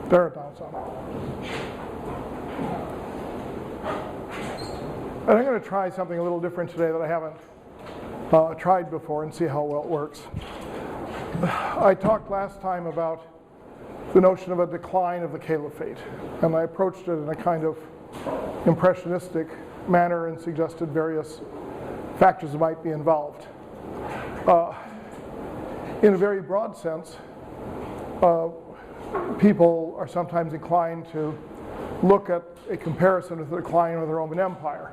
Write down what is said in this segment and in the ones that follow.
There it down some. And I'm going to try something a little different today that I haven't tried before and see how well it works. I talked last time about the notion of a decline of the caliphate, and I approached it in a kind of impressionistic manner and suggested various factors that might be involved. In a very broad sense, people are sometimes inclined to look at a comparison with the decline of the Roman Empire,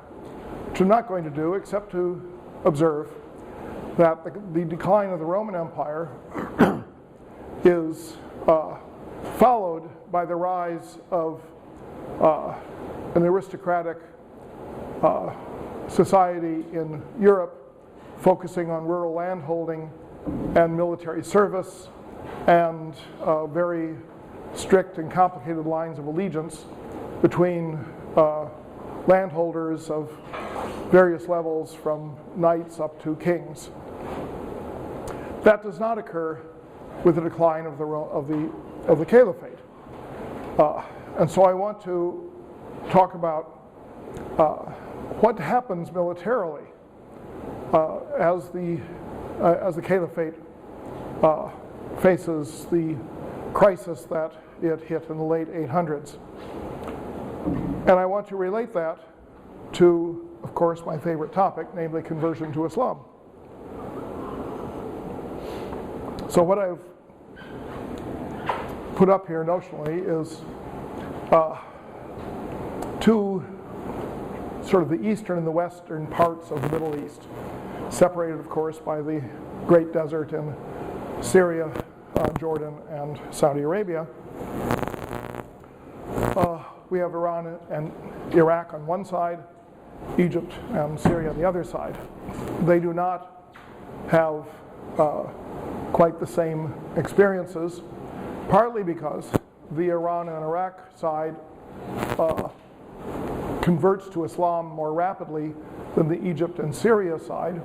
which I'm not going to do except to observe that the decline of the Roman Empire is followed by the rise of an aristocratic society in Europe focusing on rural landholding and military service and very strict and complicated lines of allegiance between landholders of various levels from knights up to kings. That does not occur with the decline of the caliphate. And so I want to talk about what happens militarily as the caliphate faces the crisis that it hit in the late 800s. And I want to relate that to, of course, my favorite topic, namely conversion to Islam. So what I've put up here notionally is two sort of the eastern and the western parts of the Middle East, separated, of course, by the Great Desert in Syria, Jordan, and Saudi Arabia. We have Iran and Iraq on one side, Egypt and Syria on the other side. They do not have quite the same experiences, partly because the Iran and Iraq side converts to Islam more rapidly than the Egypt and Syria side,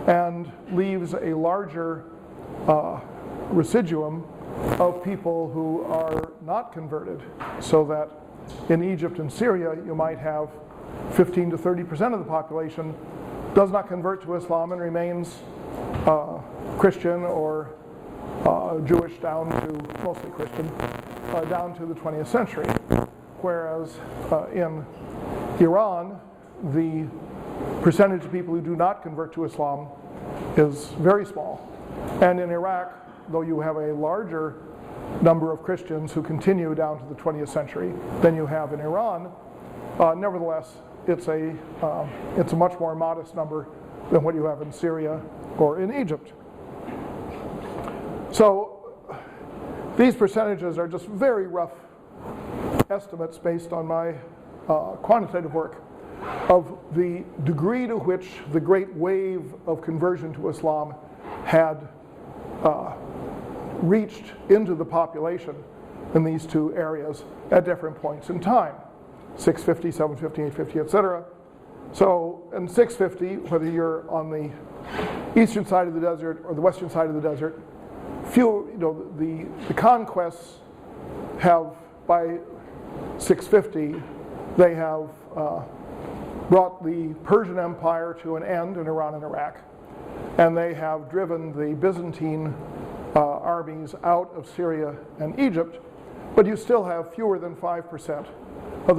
and leaves a larger residuum of people who are not converted, so that in Egypt and Syria you might have 15 to 30% of the population does not convert to Islam and remains Christian or Jewish down to, mostly Christian, down to the 20th century. Whereas in Iran, the percentage of people who do not convert to Islam is very small. And in Iraq, though you have a larger number of Christians who continue down to the 20th century than you have in Iran, nevertheless, it's a much more modest number than what you have in Syria or in Egypt. So these percentages are just very rough estimates based on my quantitative work of the degree to which the great wave of conversion to Islam had reached into the population in these two areas at different points in time, 650, 750, 850, etc. So in 650, whether you're on the eastern side of the desert or the western side of the desert, the conquests have, by 650, they have brought the Persian Empire to an end in Iran and Iraq, and they have driven the Byzantine armies out of Syria and Egypt, but you still have fewer than 5% of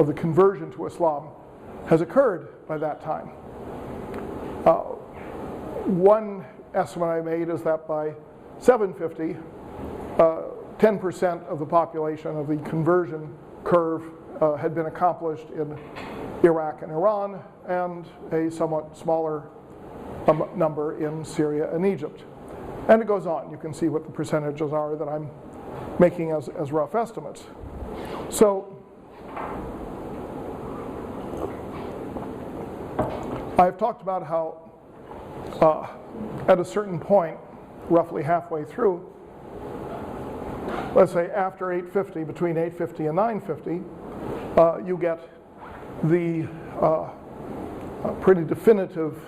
the conversion to Islam has occurred by that time. One estimate I made is that by 750, 10% of the population of the conversion curve had been accomplished in Iraq and Iran, and a somewhat smaller number in Syria and Egypt. And it goes on. You can see what the percentages are that I'm making as rough estimates. So I've talked about how at a certain point, roughly halfway through, let's say after 850, between 850 and 950, you get the pretty definitive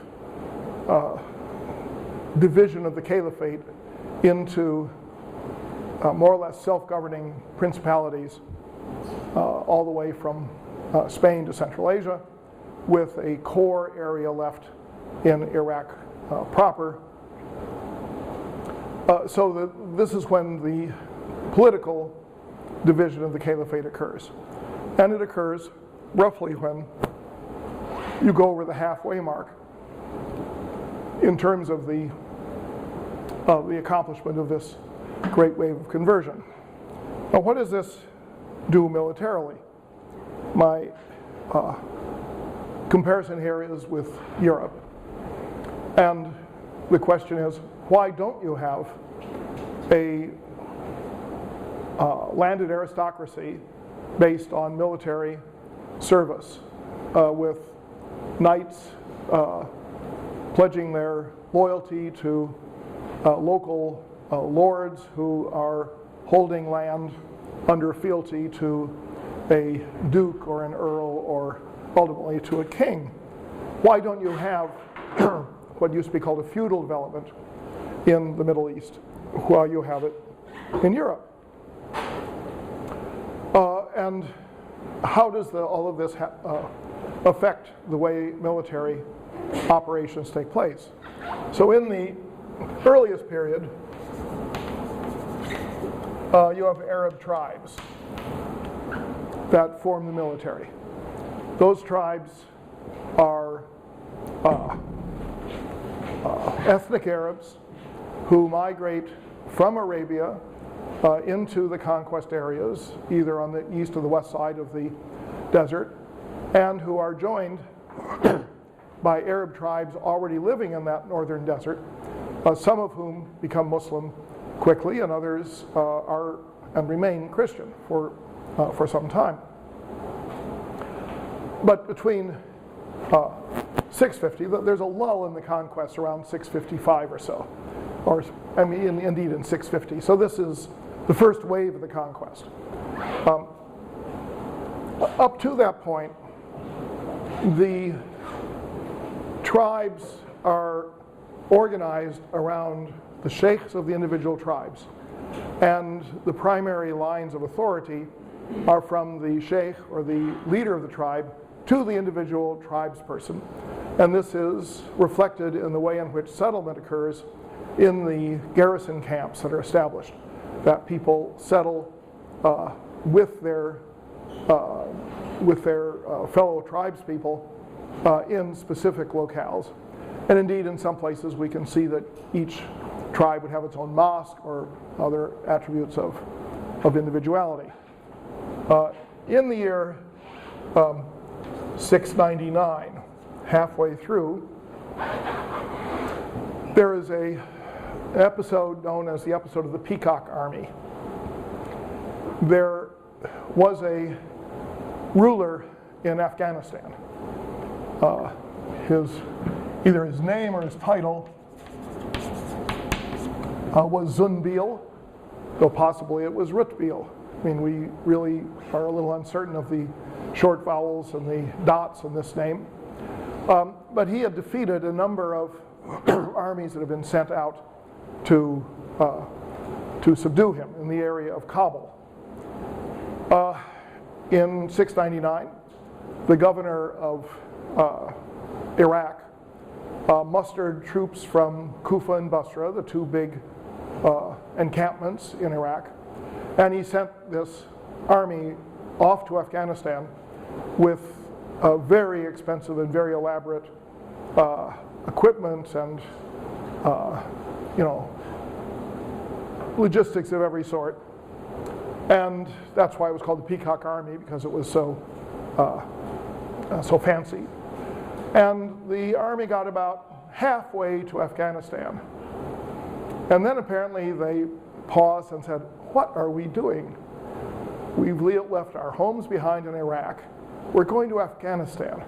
division of the caliphate into more or less self-governing principalities all the way from Spain to Central Asia, with a core area left in Iraq proper. So this is when the political division of the caliphate occurs. And it occurs roughly when you go over the halfway mark in terms of the accomplishment of this great wave of conversion. Now, what does this do militarily? My comparison here is with Europe. And the question is, why don't you have a landed aristocracy based on military service with knights pledging their loyalty to local lords who are holding land under fealty to a duke or an earl or ultimately to a king? Why don't you have what used to be called a feudal development in the Middle East while you have it in Europe? And how does all of this affect the way military operations take place? So in the earliest period, you have Arab tribes that form the military. Those tribes are ethnic Arabs who migrate from Arabia into the conquest areas, either on the east or the west side of the desert, and who are joined by Arab tribes already living in that northern desert, some of whom become Muslim quickly, and others are and remain Christian for some time. But between 650, there's a lull in the conquest around 655 or so, or I mean, indeed in 650. So this is the first wave of the conquest. Up to that point, the tribes are organized around the sheikhs of the individual tribes, and the primary lines of authority are from the sheikh or the leader of the tribe to the individual tribesperson. And this is reflected in the way in which settlement occurs in the garrison camps that are established, that people settle with their fellow tribespeople in specific locales. And indeed, in some places, we can see that each tribe would have its own mosque or other attributes of individuality. In the year 699, halfway through, there is an episode known as the episode of the Peacock Army. There was a ruler in Afghanistan. Either his name or his title was Zunbil, though possibly it was Rutbil. I mean, we really are a little uncertain of the short vowels and the dots in this name. But he had defeated a number of armies that had been sent out to subdue him in the area of Kabul. In 699, the governor of Iraq mustered troops from Kufa and Basra, the two big encampments in Iraq, and he sent this army off to Afghanistan with very expensive and very elaborate equipment and logistics of every sort. And that's why it was called the Peacock Army, because it was so fancy. And the army got about halfway to Afghanistan. And then apparently they paused and said, "What are we doing? We've left our homes behind in Iraq. We're going to Afghanistan.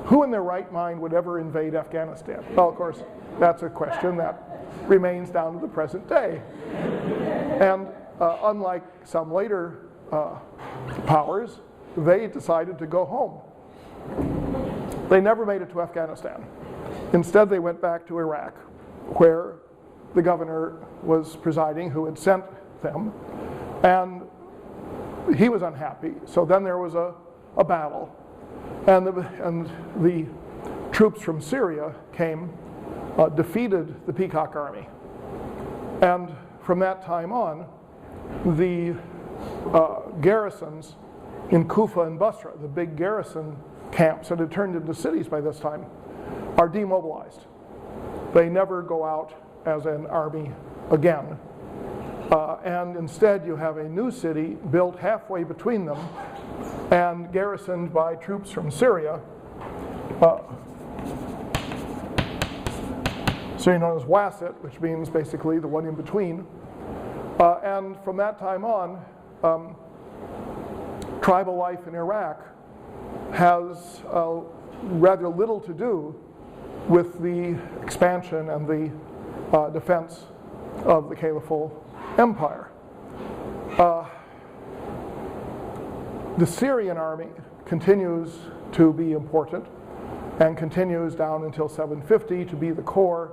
Who in their right mind would ever invade Afghanistan?" Well, of course, that's a question that remains down to the present day. And unlike some later powers, they decided to go home. They never made it to Afghanistan. Instead, they went back to Iraq, where the governor was presiding, who had sent them, and he was unhappy. So then there was a battle, and the troops from Syria came, defeated the Peacock army, and from that time on, the garrisons in Kufa and Basra, the big garrison camps that had turned into cities by this time, are demobilized. They never go out as an army again. And instead you have a new city built halfway between them and garrisoned by troops from Syria, Syria known as Wasit, which means basically the one in between. And from that time on, tribal life in Iraq has rather little to do with the expansion and the defense of the Caliphal Empire. The Syrian army continues to be important and continues down until 750 to be the core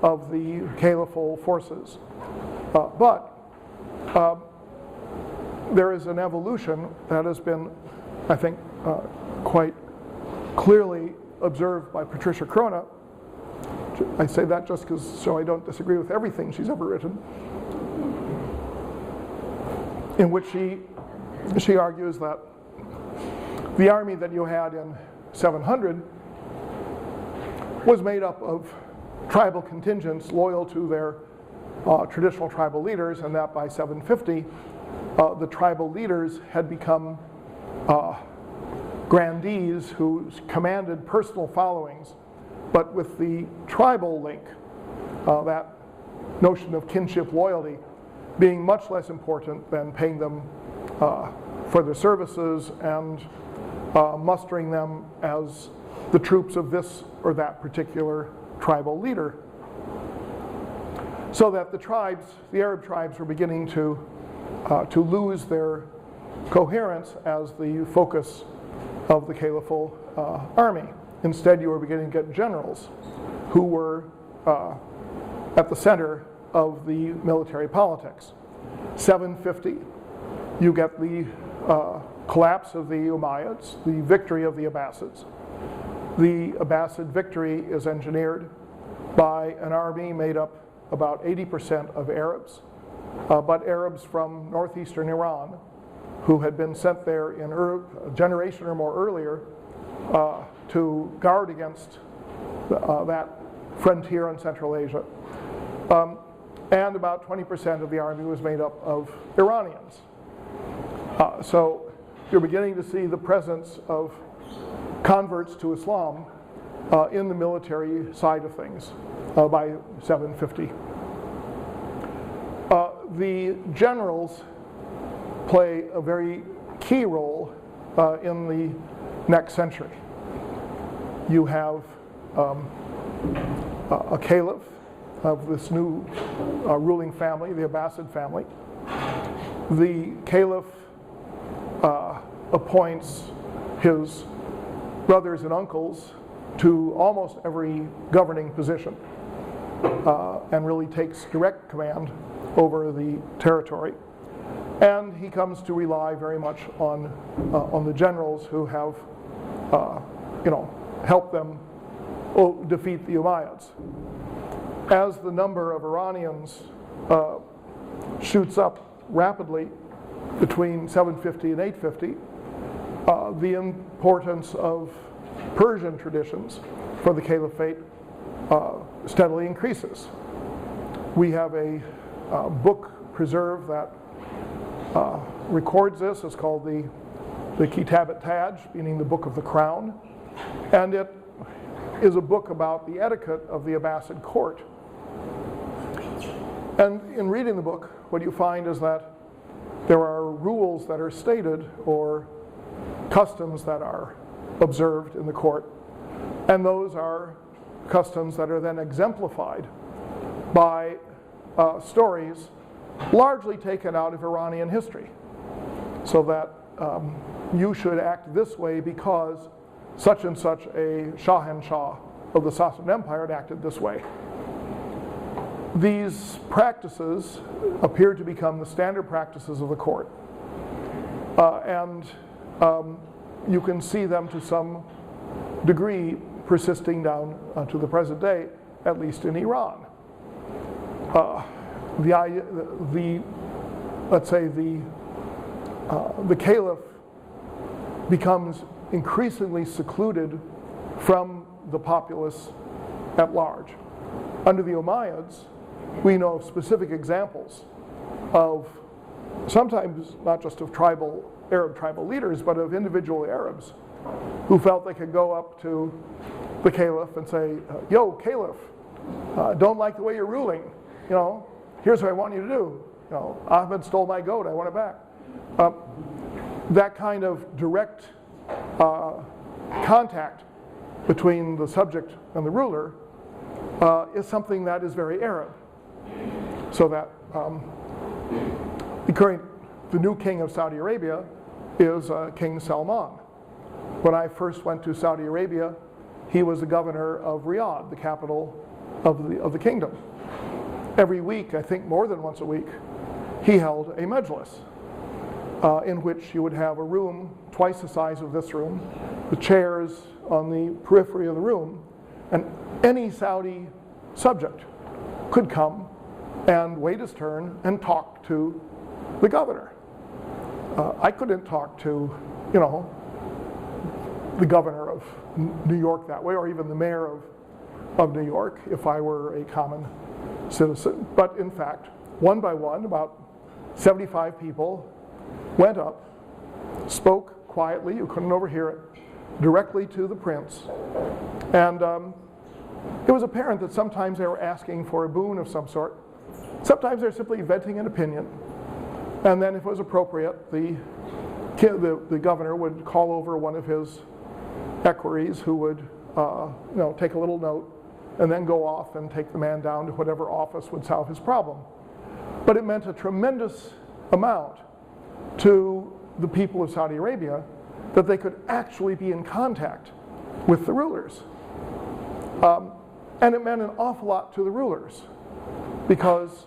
of the Caliphal forces. But there is an evolution that has been, I think, quite clearly observed by Patricia Krona. I say that just so I don't disagree with everything she's ever written, in which she argues that the army that you had in 700 was made up of tribal contingents loyal to their traditional tribal leaders, and that by 750 the tribal leaders had become grandees who commanded personal followings, but with the tribal link, that notion of kinship loyalty being much less important than paying them for their services and mustering them as the troops of this or that particular tribal leader. So that the Arab tribes were beginning to lose their coherence as the focus of the Caliphal army. Instead, you were beginning to get generals who were at the center of the military politics. 750, you get the collapse of the Umayyads, the victory of the Abbasids. The Abbasid victory is engineered by an army made up about 80% of Arabs, but Arabs from northeastern Iran who had been sent there in a generation or more earlier to guard against that frontier in Central Asia. And about 20% of the army was made up of Iranians. So you're beginning to see the presence of converts to Islam in the military side of things by 750. The generals play a very key role in the next century. You have a caliph of this new ruling family, the Abbasid family. The caliph appoints his brothers and uncles to almost every governing position and really takes direct command over the territory. And he comes to rely very much on the generals who have, helped them defeat the Umayyads. As the number of Iranians shoots up rapidly between 750 and 850, the importance of Persian traditions for the caliphate steadily increases. We have a book preserved that records this. It's called the Kitab at-Taj, meaning the Book of the Crown, and it is a book about the etiquette of the Abbasid court. And in reading the book, what you find is that there are rules that are stated or customs that are observed in the court, and those are customs that are then exemplified by stories largely taken out of Iranian history, so that you should act this way because such and such a Shahanshah of the Sassanid Empire had acted this way. these practices appear to become the standard practices of the court. And you can see them to some degree persisting down to the present day, at least in Iran. Let's say the caliph becomes increasingly secluded from the populace at large. Under the Umayyads, we know of specific examples of sometimes not just of Arab tribal leaders, but of individual Arabs who felt they could go up to the caliph and say, yo, caliph, don't like the way you're ruling, here's what I want you to do. Ahmed stole my goat, I want it back. That kind of direct contact between the subject and the ruler is something that is very Arab. So that the new king of Saudi Arabia is King Salman. When I first went to Saudi Arabia, he was the governor of Riyadh, the capital of the kingdom. Every week, I think more than once a week, he held a majlis in which you would have a room twice the size of this room, the chairs on the periphery of the room, and any Saudi subject could come and wait his turn and talk to the governor. I couldn't talk to, the governor of New York that way, or even the mayor of New York, if I were a common citizen. But in fact, one by one, about 75 people went up, spoke quietly, you couldn't overhear it, directly to the prince. And it was apparent that sometimes they were asking for a boon of some sort. Sometimes they're simply venting an opinion. And then if it was appropriate, the governor would call over one of his equerries who would take a little note and then go off and take the man down to whatever office would solve his problem. But it meant a tremendous amount to the people of Saudi Arabia that they could actually be in contact with the rulers. And it meant an awful lot to the rulers because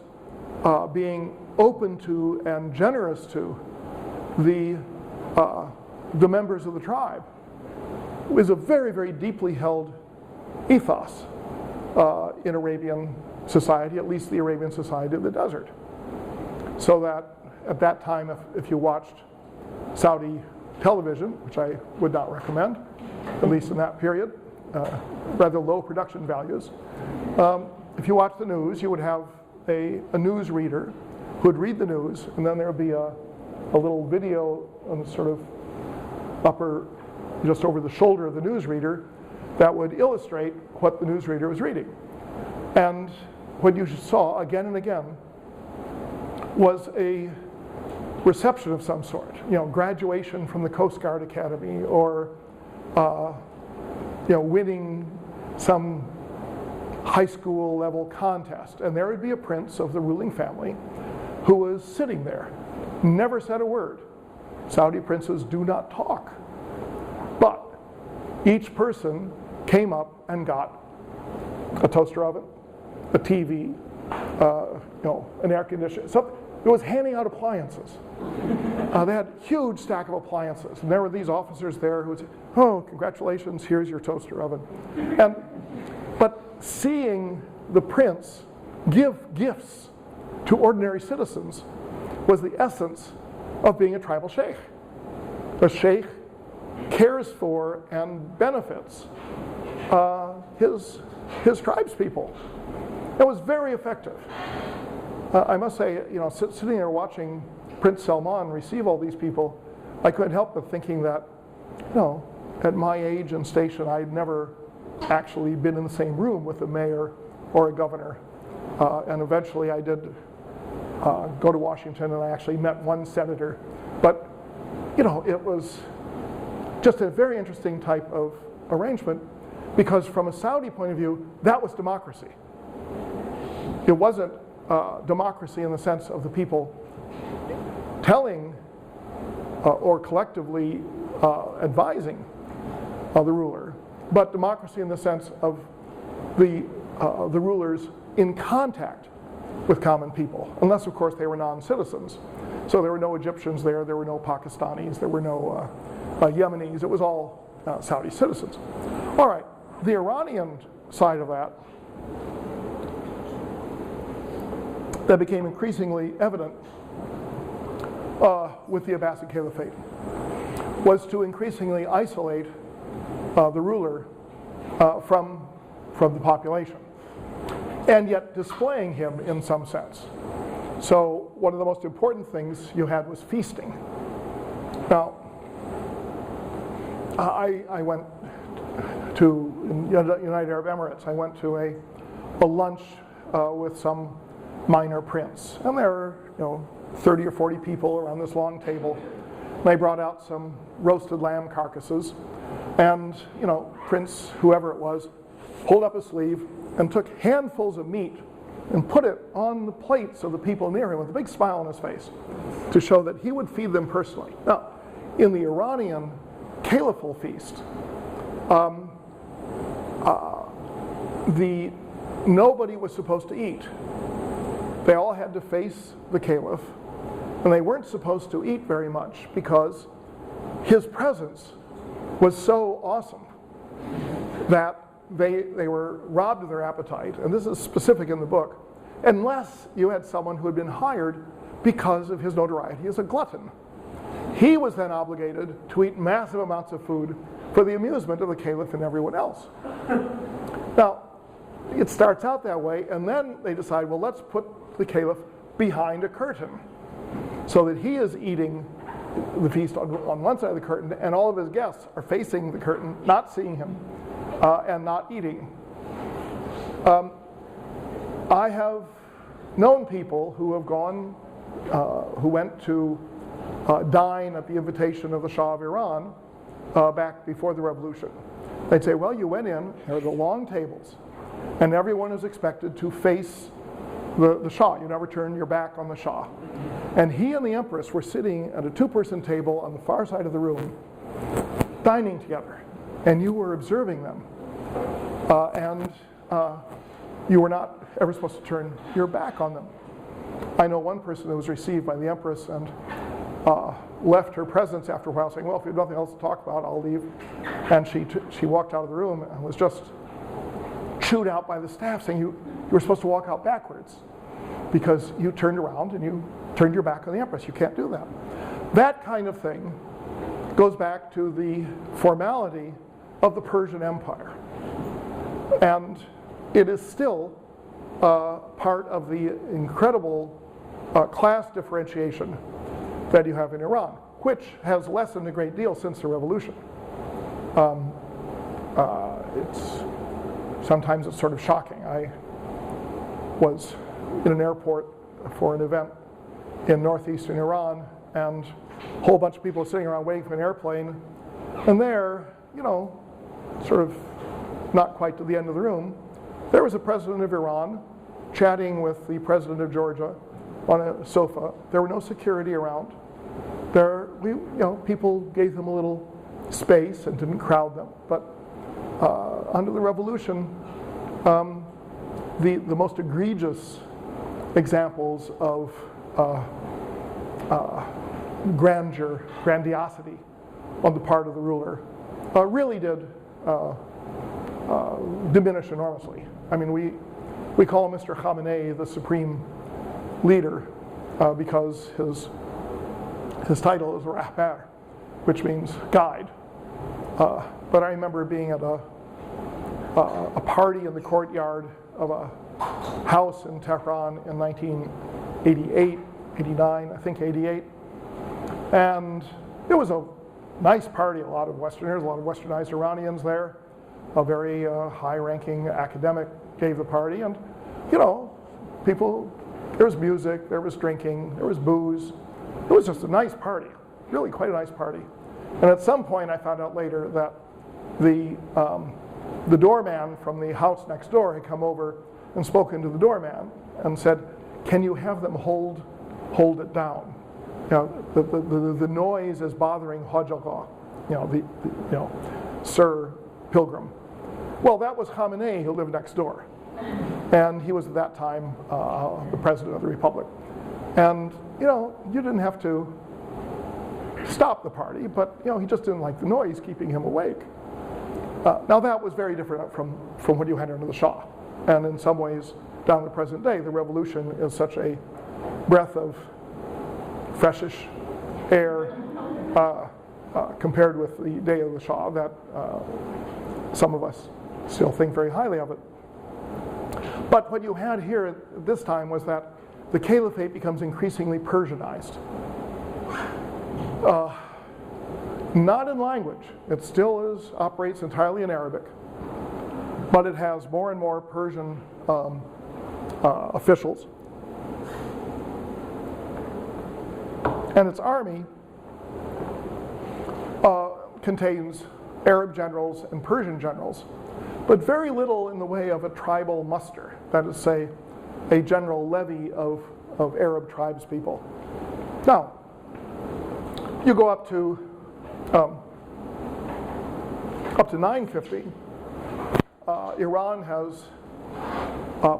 being open to and generous to the members of the tribe is a very, very deeply held ethos in Arabian society, at least the Arabian society of the desert. So that at that time, if you watched Saudi television, which I would not recommend, at least in that period, rather low production values, if you watched the news, you would have a news reader who would read the news, and then there would be a little video on the sort of upper, just over the shoulder of the newsreader that would illustrate what the newsreader was reading. And what you saw again and again was a reception of some sort, graduation from the Coast Guard Academy, or winning some high school level contest. And there would be a prince of the ruling family who was sitting there, never said a word. Saudi princes do not talk. But each person came up and got a toaster oven, a TV, an air conditioner. So it was handing out appliances. They had a huge stack of appliances. And there were these officers there who would say, oh, congratulations, here's your toaster oven. But seeing the prince give gifts to ordinary citizens was the essence of being a tribal sheikh. A sheikh cares for and benefits his tribes people. It was very effective. I must say, sitting there watching Prince Salman receive all these people, I couldn't help but thinking that, at my age and station, I'd never actually been in the same room with a mayor or a governor. And eventually I did go to Washington, and I actually met one senator. But, it was just a very interesting type of arrangement, because from a Saudi point of view, that was democracy. It wasn't democracy in the sense of the people telling or collectively advising the ruler, but democracy in the sense of the rulers in contact with common people, unless of course they were non-citizens. So there were no Egyptians there were no Pakistanis, there were no Yemenis, it was all Saudi citizens. All right, the Iranian side of that became increasingly evident with the Abbasid Caliphate was to increasingly isolate the ruler from the population, and yet displaying him in some sense. So one of the most important things you had was feasting. Now, I went to United Arab Emirates. I went to a lunch with some minor prince, and there were 30 or 40 people around this long table. They brought out some roasted lamb carcasses, and Prince whoever it was pulled up his sleeve and took handfuls of meat and put it on the plates of the people near him with a big smile on his face to show that he would feed them personally. Now, in the Iranian caliphal feast, nobody was supposed to eat. They all had to face the caliph, and they weren't supposed to eat very much because his presence was so awesome that they were robbed of their appetite, and this is specific in the book, unless you had someone who had been hired because of his notoriety as a glutton. He was then obligated to eat massive amounts of food for the amusement of the caliph and everyone else. Now, it starts out that way, and then they decide, well, let's put the caliph behind a curtain so that he is eating the feast on one side of the curtain, and all of his guests are facing the curtain, not seeing him, and not eating. I have known people who have gone, who went to dine at the invitation of the Shah of Iran back before the revolution. They'd say, well, you went in, there are the long tables, and everyone is expected to face the Shah. You never turn your back on the Shah. And he and the Empress were sitting at a two-person table on the far side of the room, dining together, and you were observing them. And you were not ever supposed to turn your back on them. I know one person who was received by the Empress and left her presence after a while saying, well, if you have nothing else to talk about, I'll leave. And she walked out of the room and was just chewed out by the staff saying you were supposed to walk out backwards because you turned around and you turned your back on the Empress. You can't do that. That kind of thing goes back to the formality of the Persian Empire. And it is still part of the incredible class differentiation that you have in Iran, which has lessened a great deal since the revolution. Sometimes it's sort of shocking. I was in an airport for an event in northeastern Iran, and a whole bunch of people sitting around waiting for an airplane, and there, sort of not quite to the end of the room, there was a president of Iran chatting with the president of Georgia on a sofa. There were no security around. People gave them a little space and didn't crowd them. But under the revolution, the most egregious examples of grandeur, grandiosity on the part of the ruler really did diminish enormously. I mean, we call Mr. Khamenei the supreme leader because his title is Rahbar, which means guide. But I remember being at a party in the courtyard of a house in Tehran in 1988, 89, I think 88. And it was a nice party, a lot of Westerners, a lot of Westernized Iranians there. A very high-ranking academic gave the party, and people, there was music, there was drinking, there was booze. It was just a nice party, really quite a nice party. And at some point I found out later that the doorman from the house next door had come over and spoken to the doorman and said, can you have them hold it down? The noise is bothering Hajj Sir Pilgrim. Well, that was Khamenei who lived next door. And he was at that time the president of the republic. And you didn't have to stop the party, but he just didn't like the noise keeping him awake. Now that was very different from what you had under the Shah. And in some ways, down to the present day, the revolution is such a breath of freshish air compared with the day of the Shah that some of us still think very highly of it. But what you had here at this time was that the caliphate becomes increasingly Persianized. Not in language. It still operates entirely in Arabic, but it has more and more Persian officials. And its army contains Arab generals and Persian generals, but very little in the way of a tribal muster, that is, say, a general levy of Arab tribespeople. Now, you go up to 950. Iran has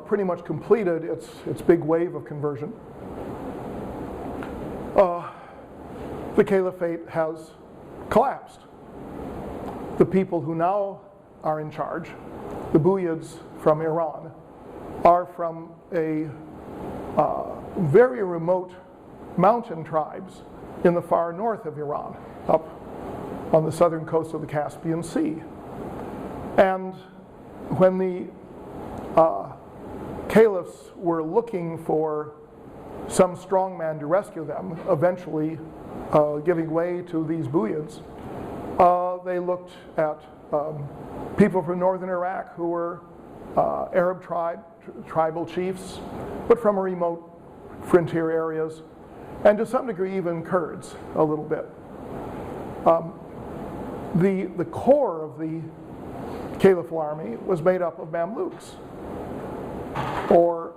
pretty much completed its big wave of conversion. The caliphate has collapsed. The people who now are in charge, the Buyids from Iran, are from a very remote mountain tribes in the far north of Iran, up on the southern coast of the Caspian Sea. And when the caliphs were looking for some strong man to rescue them, eventually giving way to these Buyids, they looked at people from northern Iraq who were Arab tribal chiefs, but from remote frontier areas, and to some degree even Kurds a little bit. The core of the caliphal army was made up of Mamluks, or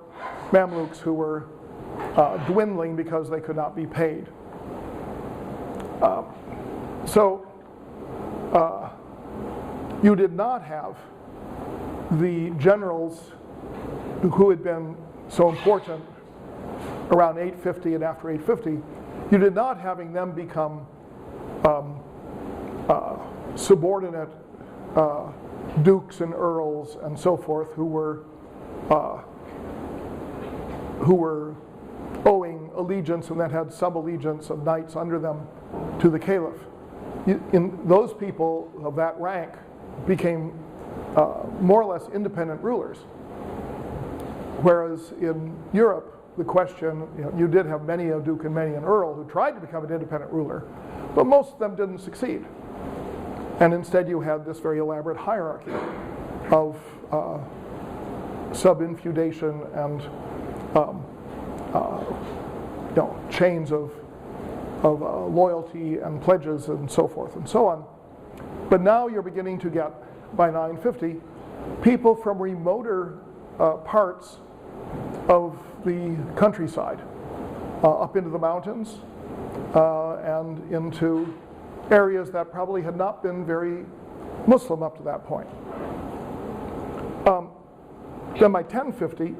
Mamluks who were dwindling because they could not be paid. So you did not have the generals who had been so important around 850 and after 850, you did not having them become subordinate dukes and earls and so forth who were owing allegiance and then had sub-allegiance of knights under them to the caliph. Those people of that rank became more or less independent rulers. Whereas in Europe, the question, you did have many a duke and many an earl who tried to become an independent ruler, but most of them didn't succeed. And instead you had this very elaborate hierarchy of sub-infeudation and chains of loyalty and pledges and so forth and so on. But now you're beginning to get, by 950, people from remoter parts of the countryside, up into the mountains and into areas that probably had not been very Muslim up to that point. Then by 1050,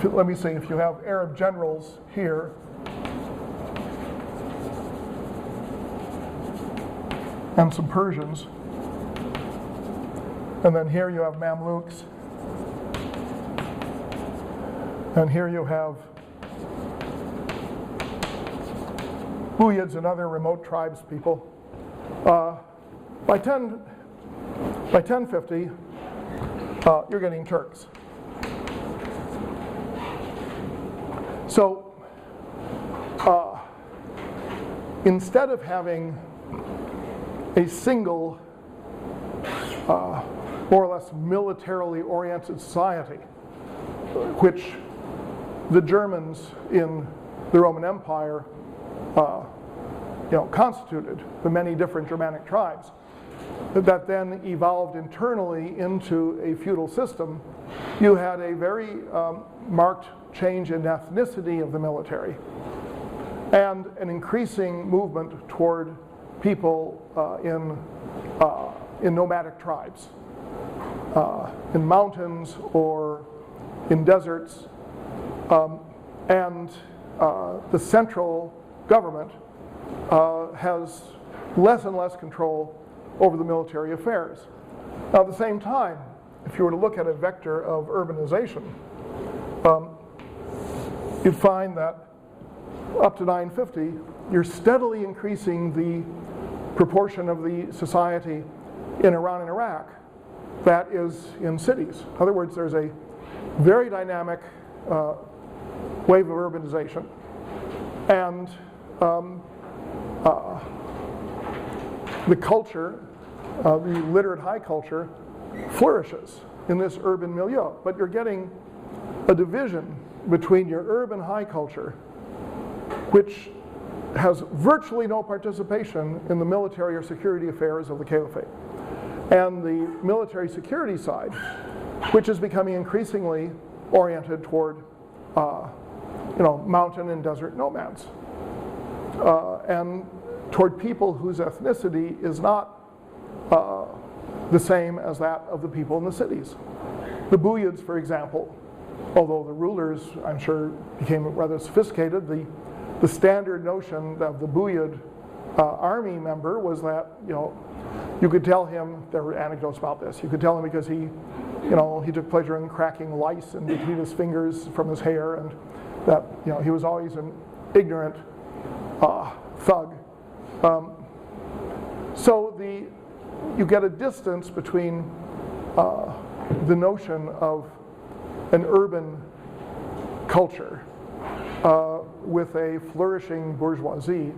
let me see, if you have Arab generals here, and some Persians, and then here you have Mamluks, and here you have Buyids and other remote tribes people. By 1050, you're getting Turks. So instead of having a single, more or less militarily oriented society, which the Germans in the Roman Empire constituted, the many different Germanic tribes, that then evolved internally into a feudal system, you had a very marked change in ethnicity of the military and an increasing movement toward people in nomadic tribes, in mountains or in deserts, and the central government has less and less control over the military affairs. Now, at the same time, if you were to look at a vector of urbanization, you'd find that up to 950, you're steadily increasing the proportion of the society in Iran and Iraq that is in cities. In other words, there's a very dynamic wave of urbanization, and the culture, the literate high culture, flourishes in this urban milieu. But you're getting a division between your urban high culture, which has virtually no participation in the military or security affairs of the caliphate, and the military security side, which is becoming increasingly oriented toward mountain and desert nomads, and toward people whose ethnicity is not the same as that of the people in the cities. The Buyids, for example, although the rulers, I'm sure, became rather sophisticated, the standard notion of the Buyid army member was that, you could tell him, there were anecdotes about this, you could tell him because he took pleasure in cracking lice in between his fingers from his hair, and that, he was always an ignorant thug. So you get a distance between the notion of an urban culture with a flourishing bourgeoisie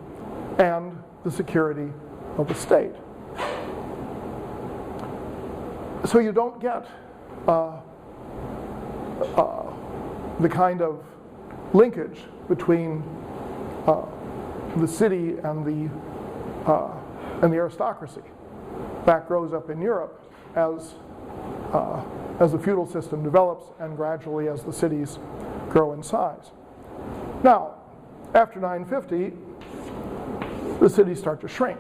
and the security of the state. So you don't get the kind of linkage between the city and the aristocracy that grows up in Europe as the feudal system develops and gradually as the cities grow in size. Now, after 950, the cities start to shrink.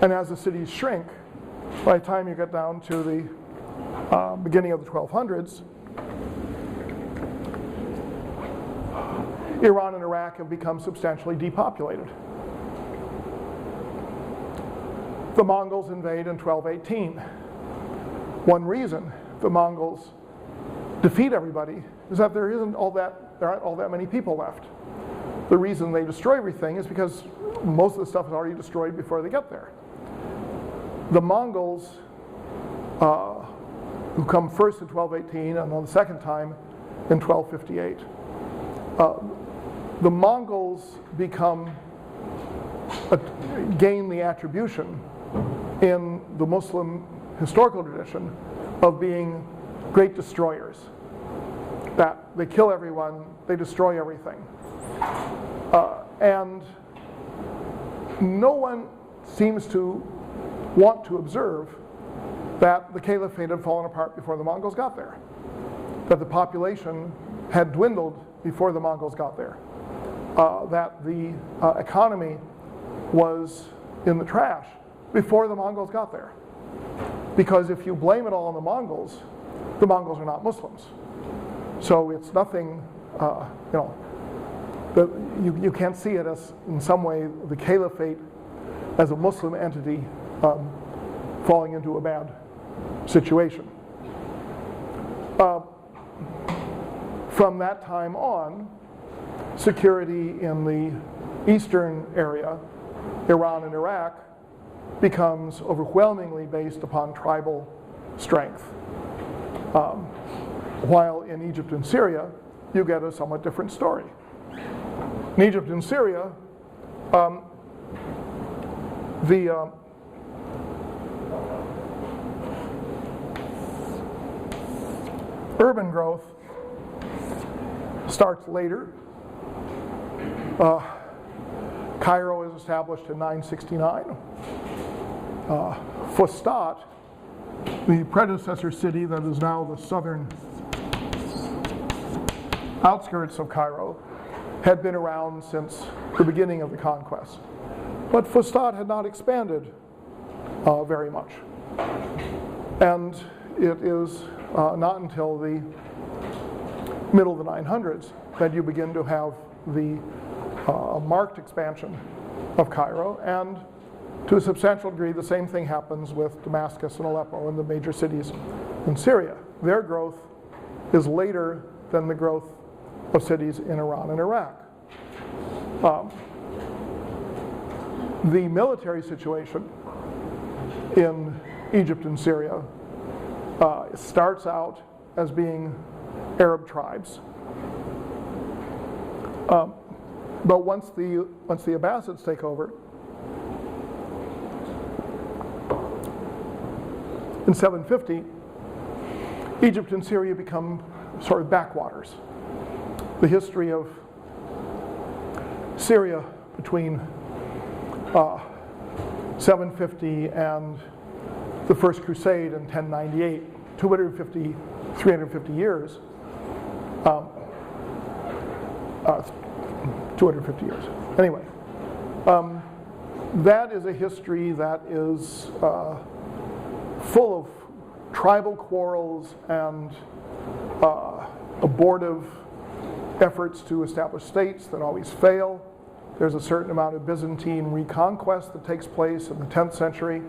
And as the cities shrink, by the time you get down to the beginning of the 1200s, Iran and Iraq have become substantially depopulated. The Mongols invade in 1218. One reason the Mongols defeat everybody is that there aren't all that many people left. The reason they destroy everything is because most of the stuff is already destroyed before they get there. The Mongols, who come first in 1218 and then the second time in 1258, the Mongols gain the attribution in the Muslim historical tradition of being great destroyers. That they kill everyone, they destroy everything. And no one seems to want to observe that the caliphate had fallen apart before the Mongols got there, that the population had dwindled before the Mongols got there, that the economy was in the trash before the Mongols got there. Because if you blame it all on the Mongols are not Muslims. So it's nothing, you can't see it as, in some way, the caliphate as a Muslim entity falling into a bad situation. From that time on, security in the eastern area, Iran and Iraq, becomes overwhelmingly based upon tribal strength. While in Egypt and Syria, you get a somewhat different story. In Egypt and Syria, the urban growth starts later. Cairo is established in 969. Fustat, the predecessor city that is now the southern outskirts of Cairo, had been around since the beginning of the conquest. But Fustat had not expanded very much. And it is not until the middle of the 900s that you begin to have the marked expansion of Cairo, and to a substantial degree the same thing happens with Damascus and Aleppo and the major cities in Syria. Their growth is later than the growth of cities in Iran and Iraq. The military situation in Egypt and Syria starts out as being Arab tribes. But once the Abbasids take over, in 750, Egypt and Syria become sort of backwaters. The history of Syria between 750 and the First Crusade in 1098, 350 years, 250 years. Anyway, that is a history that is full of tribal quarrels and abortive efforts to establish states that always fail. There's a certain amount of Byzantine reconquest that takes place in the 10th century.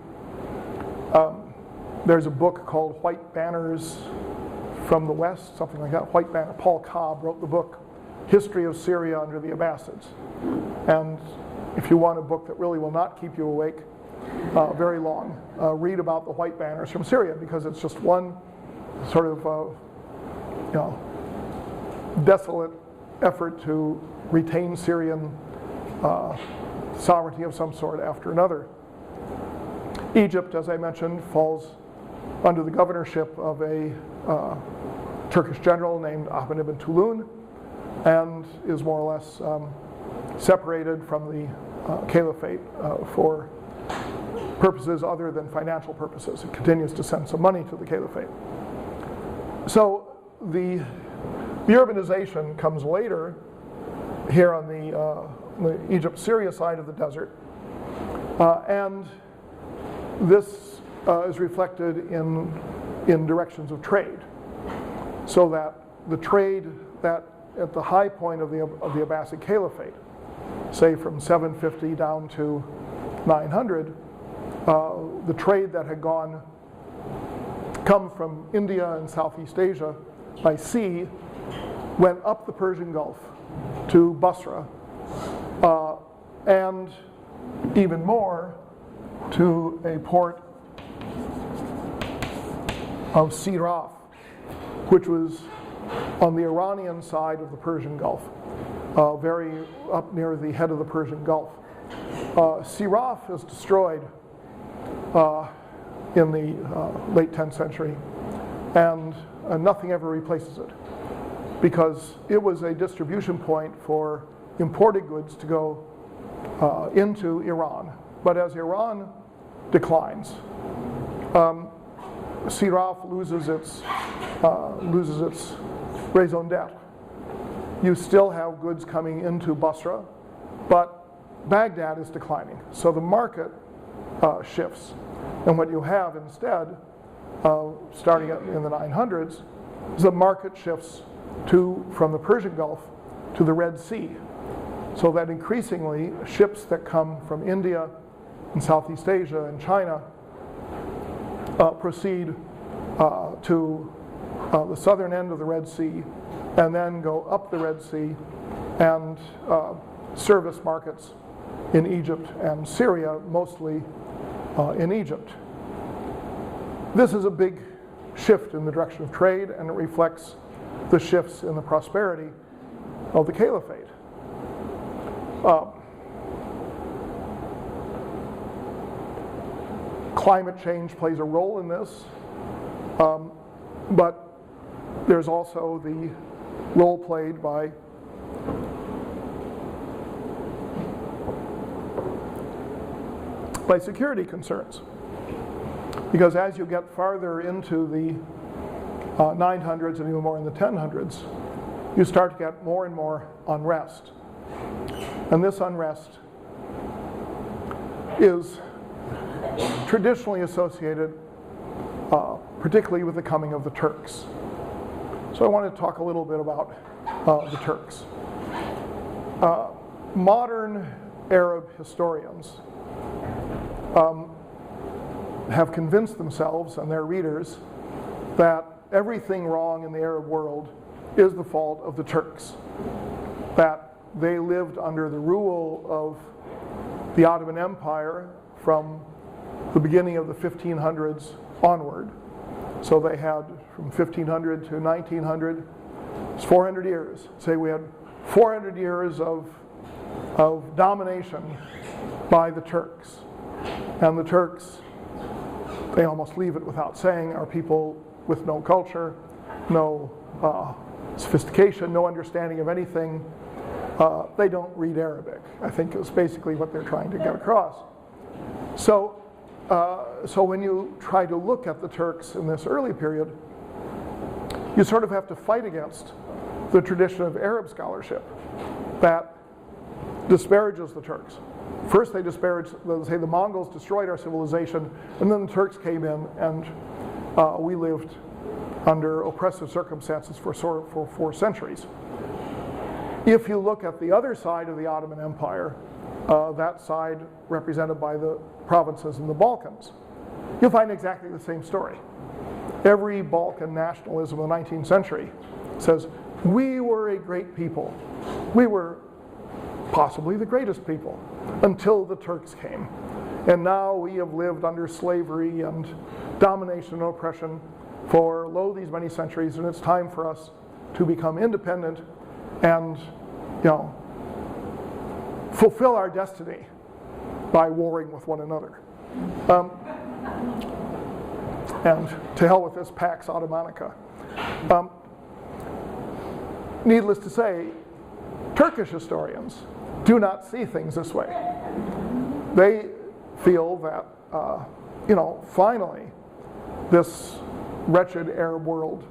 There's a book called White Banners from the West, something like that. White Banner. Paul Cobb wrote the book History of Syria under the Abbasids. And if you want a book that really will not keep you awake very long, read about the White Banners from Syria, because it's just one sort of desolate effort to retain Syrian sovereignty of some sort after another. Egypt, as I mentioned, falls under the governorship of a Turkish general named Ahmed ibn Tulun, and is more or less separated from the caliphate for purposes other than financial purposes. It continues to send some money to the caliphate. So the urbanization comes later here on the Egypt-Syria side of the desert, and this is reflected in directions of trade, so that the trade that at the high point of the Abbasid Caliphate, say from 750 down to 900, the trade that had come from India and Southeast Asia by sea went up the Persian Gulf to Basra, and even more to a port of Siraf, which was on the Iranian side of the Persian Gulf, very up near the head of the Persian Gulf. Siraf is destroyed in the late 10th century, and nothing ever replaces it, because it was a distribution point for imported goods to go into Iran. But as Iran declines, Siraf loses its raison d'etre. You still have goods coming into Basra, but Baghdad is declining. So the market shifts. And what you have instead, starting in the 900s, is the market shifts from the Persian Gulf to the Red Sea. So that increasingly ships that come from India and Southeast Asia and China proceed to the southern end of the Red Sea, and then go up the Red Sea and service markets in Egypt and Syria, mostly in Egypt. This is a big shift in the direction of trade, and it reflects the shifts in the prosperity of the caliphate. Climate change plays a role in this, but there's also the role played by security concerns. Because as you get farther into the 900s and even more in the 1000s, you start to get more and more unrest. And this unrest is traditionally associated particularly with the coming of the Turks. So I want to talk a little bit about the Turks. Modern Arab historians have convinced themselves and their readers that everything wrong in the Arab world is the fault of the Turks, that they lived under the rule of the Ottoman Empire from the beginning of the 1500s onward. So they had from 1500 to 1900, it's 400 years. Say we had 400 years of domination by the Turks. And the Turks, they almost leave it without saying, are people with no culture, no sophistication, no understanding of anything. They don't read Arabic, I think is basically what they're trying to get across. So when you try to look at the Turks in this early period, you sort of have to fight against the tradition of Arab scholarship that disparages the Turks. First they disparage, they say the Mongols destroyed our civilization, and then the Turks came in and we lived under oppressive circumstances for 4 centuries. If you look at the other side of the Ottoman Empire, that side represented by the provinces in the Balkans, you'll find exactly the same story. Every Balkan nationalism of the 19th century says, we were a great people. We were possibly the greatest people until the Turks came. And now we have lived under slavery and domination and oppression for lo these many centuries, and it's time for us to become independent and, fulfill our destiny by warring with one another. And to hell with this Pax Ottomanica. Needless to say, Turkish historians do not see things this way. They feel that, finally, this wretched Arab world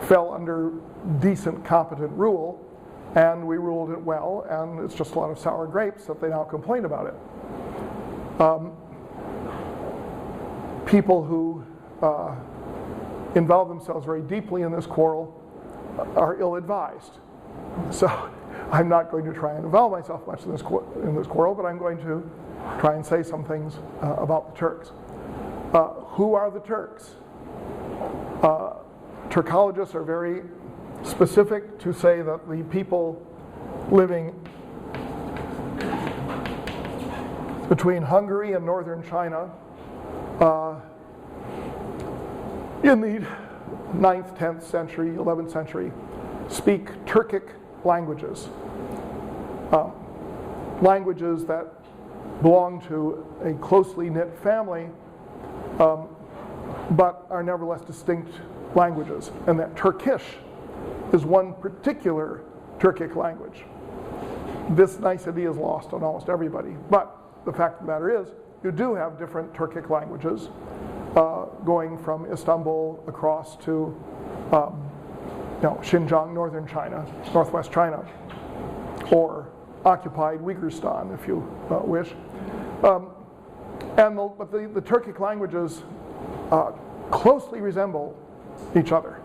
fell under decent, competent rule, and we ruled it well, and it's just a lot of sour grapes that they now complain about it. People who involve themselves very deeply in this quarrel are ill-advised. So I'm not going to try and involve myself much in this quarrel, but I'm going to try and say some things about the Turks. Who are the Turks? Turkologists are very specific to say that the people living between Hungary and northern China in the 9th, 10th century, 11th century speak Turkic languages. Languages that belong to a closely knit family, but are nevertheless distinct languages, and that Turkish is one particular Turkic language. This nicety is lost on almost everybody, but the fact of the matter is, you do have different Turkic languages going from Istanbul across to Xinjiang, northern China, northwest China, or occupied Uyghurstan, if you wish. But the Turkic languages closely resemble each other.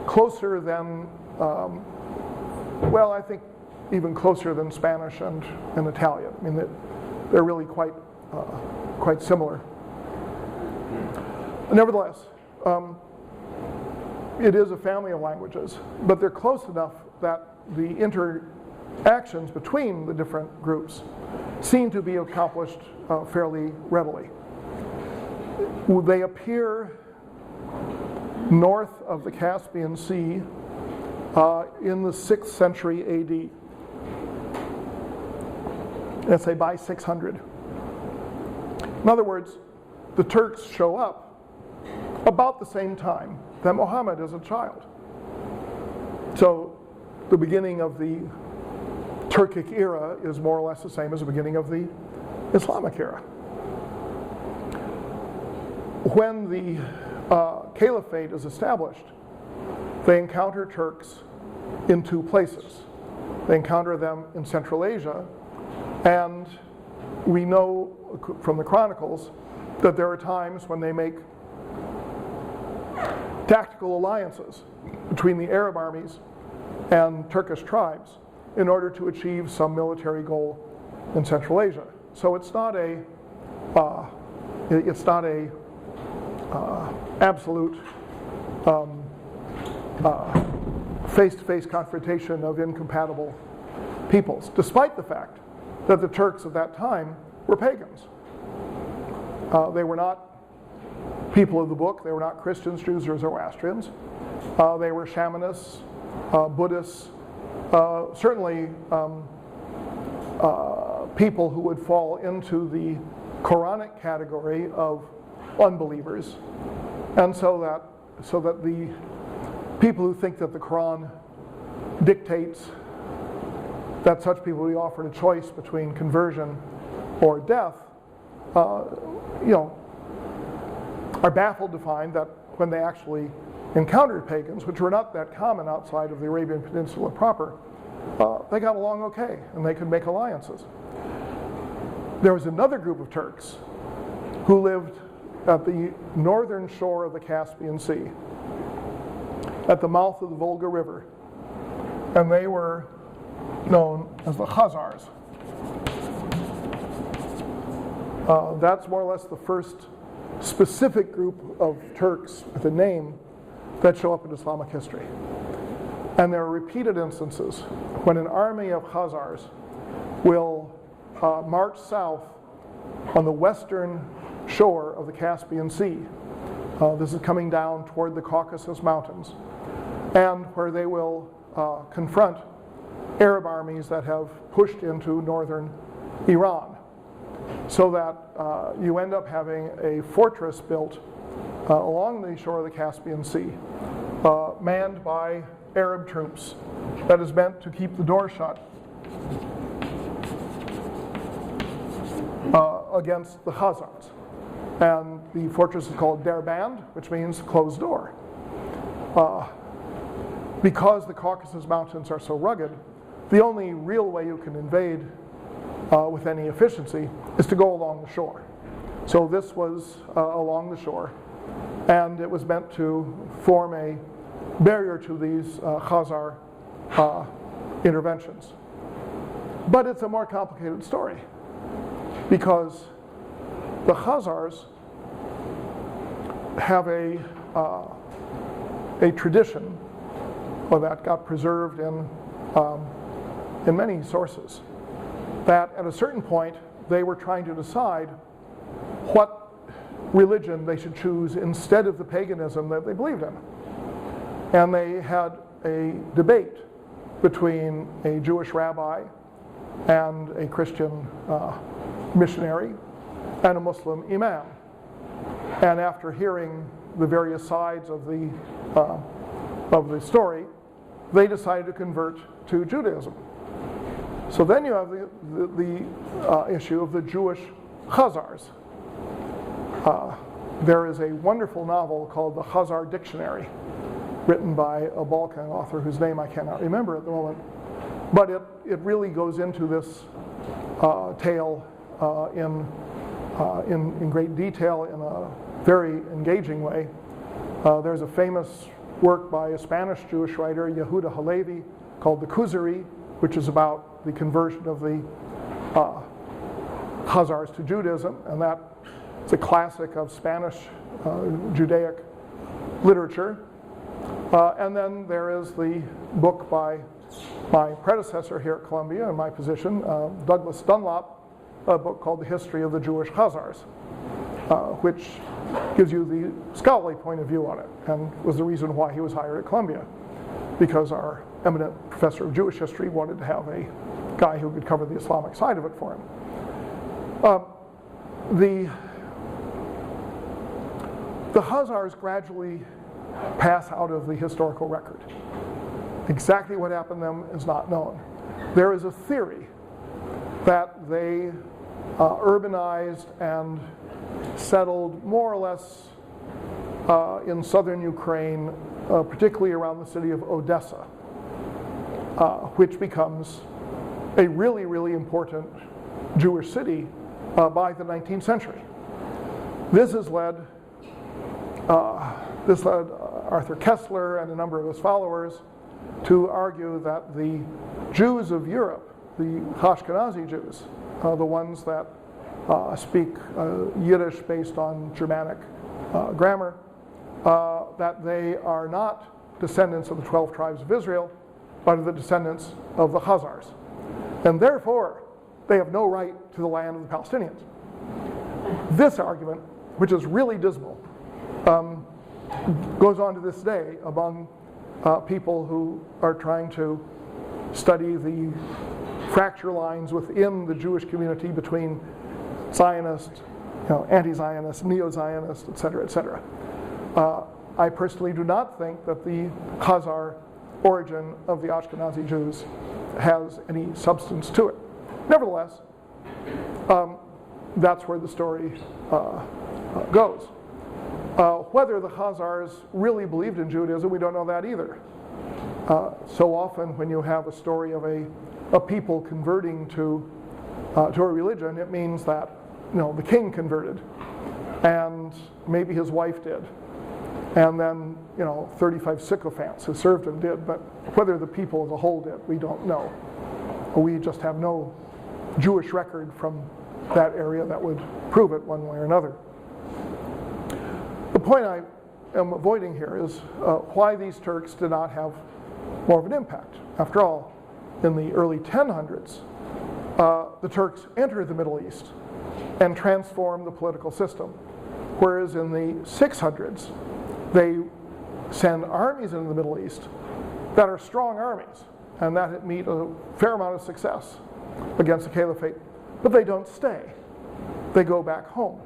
Closer than, I think even closer than Spanish and Italian. I mean, they're really quite similar. Nevertheless, it is a family of languages, but they're close enough that the interactions between the different groups seem to be accomplished fairly readily. They appear north of the Caspian Sea in the 6th century AD. Let's say by 600. In other words, the Turks show up about the same time that Muhammad is a child. So the beginning of the Turkic era is more or less the same as the beginning of the Islamic era. When the caliphate is established, they encounter Turks in 2 places. They encounter them in Central Asia, and we know from the chronicles that there are times when they make tactical alliances between the Arab armies and Turkish tribes in order to achieve some military goal in Central Asia. So it's not a absolute face-to-face confrontation of incompatible peoples, despite the fact that the Turks at that time were pagans. They were not people of the book. They were not Christians, Jews, or Zoroastrians. They were shamanists, Buddhists, certainly people who would fall into the Quranic category of unbelievers. And so that the people who think that the Quran dictates that such people be offered a choice between conversion or death, are baffled to find that when they actually encountered pagans, which were not that common outside of the Arabian Peninsula proper, they got along okay and they could make alliances. There was another group of Turks who lived at the northern shore of the Caspian Sea, at the mouth of the Volga River, and they were known as the Khazars. That's more or less the first specific group of Turks with a name that show up in Islamic history. And there are repeated instances when an army of Khazars will march south on the western shore of the Caspian Sea. This is coming down toward the Caucasus Mountains, and where they will confront Arab armies that have pushed into northern Iran. So that you end up having a fortress built along the shore of the Caspian Sea, manned by Arab troops, that is meant to keep the door shut against the Khazars. And the fortress is called Derband, which means closed door. Because the Caucasus Mountains are so rugged, the only real way you can invade with any efficiency is to go along the shore. So this was along the shore, and it was meant to form a barrier to these Khazar interventions. But it's a more complicated story, because the Khazars have a tradition that got preserved in many sources, that at a certain point they were trying to decide what religion they should choose instead of the paganism that they believed in. And they had a debate between a Jewish rabbi and a Christian missionary and a Muslim imam. And after hearing the various sides of the story, they decided to convert to Judaism. So then you have the issue of the Jewish Khazars. There is a wonderful novel called The Khazar Dictionary, written by a Balkan author whose name I cannot remember at the moment. But it really goes into this tale in great detail, in a very engaging way. There's a famous work by a Spanish Jewish writer, Yehuda Halevi, called The Khuzari, which is about the conversion of the Khazars to Judaism, and that is a classic of Spanish Judaic literature. And then there is the book by my predecessor here at Columbia in my position, Douglas Dunlop, a book called The History of the Jewish Khazars, which gives you the scholarly point of view on it, and was the reason why he was hired at Columbia, because our eminent professor of Jewish history wanted to have a guy who could cover the Islamic side of it for him. The Khazars gradually pass out of the historical record. Exactly what happened to them is not known. There is a theory that they urbanized and settled more or less in southern Ukraine, particularly around the city of Odessa, which becomes a really, really important Jewish city by the 19th century. This led Arthur Koestler and a number of his followers to argue that the Jews of Europe, the Ashkenazi Jews, the ones that speak Yiddish based on Germanic grammar, that they are not descendants of the 12 tribes of Israel, but are the descendants of the Khazars. And therefore, they have no right to the land of the Palestinians. This argument, which is really dismal, goes on to this day among people who are trying to study the fracture lines within the Jewish community between Zionist, anti-Zionist, neo-Zionist, et cetera, et cetera. I personally do not think that the Khazar origin of the Ashkenazi Jews has any substance to it. Nevertheless, that's where the story goes. Whether the Khazars really believed in Judaism, we don't know that either. So often when you have a story of a people converting to a religion, it means that the king converted, and maybe his wife did, and then 35 sycophants who served him did, but whether the people as a whole did, we don't know. We just have no Jewish record from that area that would prove it one way or another. The point I am avoiding here is why these Turks did not have more of an impact. After all, in the early 1000s, the Turks entered the Middle East and transformed the political system, whereas in the 600s, they send armies into the Middle East that are strong armies and that meet a fair amount of success against the caliphate, but they don't stay. They go back home.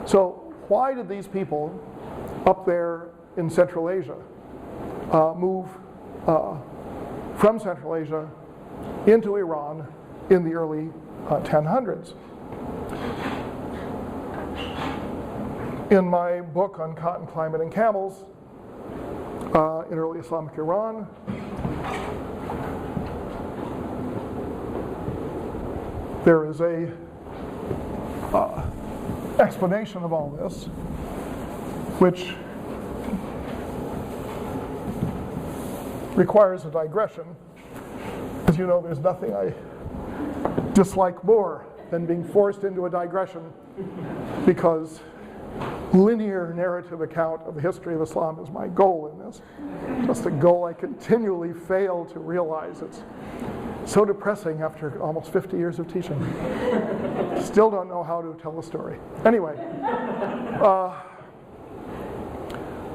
So why did these people up there in Central Asia move from Central Asia into Iran in the early 1000s? In my book on cotton, climate, and camels, in early Islamic Iran, there is a explanation of all this, which requires a digression. As you know, there's nothing I dislike more than being forced into a digression, because linear narrative account of the history of Islam is my goal in this. Just a goal I continually fail to realize. It's so depressing after almost 50 years of teaching. Still don't know how to tell the story. Anyway,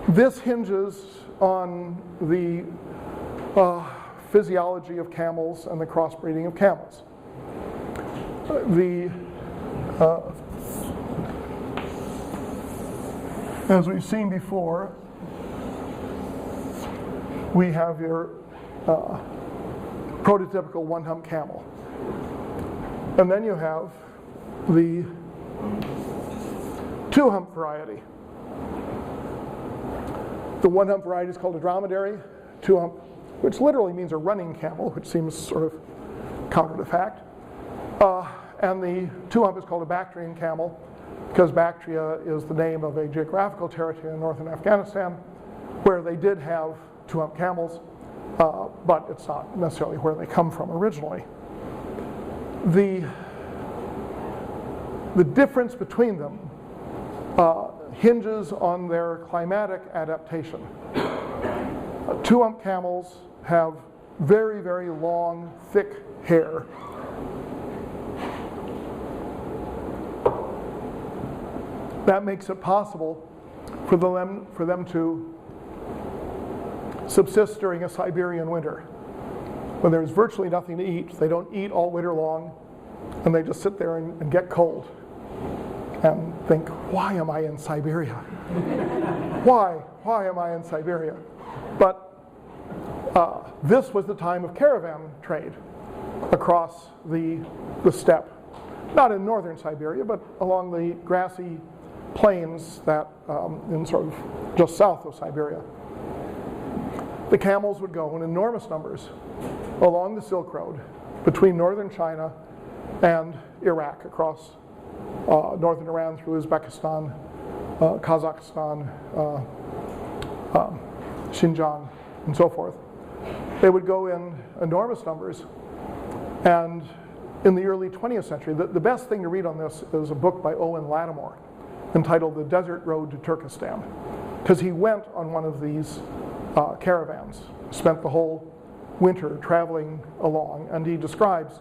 this hinges on the physiology of camels and the crossbreeding of camels. As we've seen before, we have your prototypical one-hump camel. And then you have the two-hump variety. The one-hump variety is called a dromedary, two-hump, which literally means a running camel, which seems sort of counter to fact. And the two-hump is called a Bactrian camel, because Bactria is the name of a geographical territory in northern Afghanistan where they did have two-hump camels, but it's not necessarily where they come from originally. The difference between them hinges on their climatic adaptation. Two-hump camels have very, very long, thick hair. That makes it possible for them to subsist during a Siberian winter. When there's virtually nothing to eat, they don't eat all winter long, and they just sit there and get cold and think, why am I in Siberia? Why am I in Siberia? But this was the time of caravan trade across the steppe, not in northern Siberia, but along the grassy plains that in sort of just south of Siberia. The camels would go in enormous numbers along the Silk Road between northern China and Iraq, across northern Iran through Uzbekistan, Kazakhstan, Xinjiang, and so forth. They would go in enormous numbers, and in the early 20th century, the best thing to read on this is a book by Owen Lattimore entitled The Desert Road to Turkestan, because he went on one of these caravans, spent the whole winter traveling along, and he describes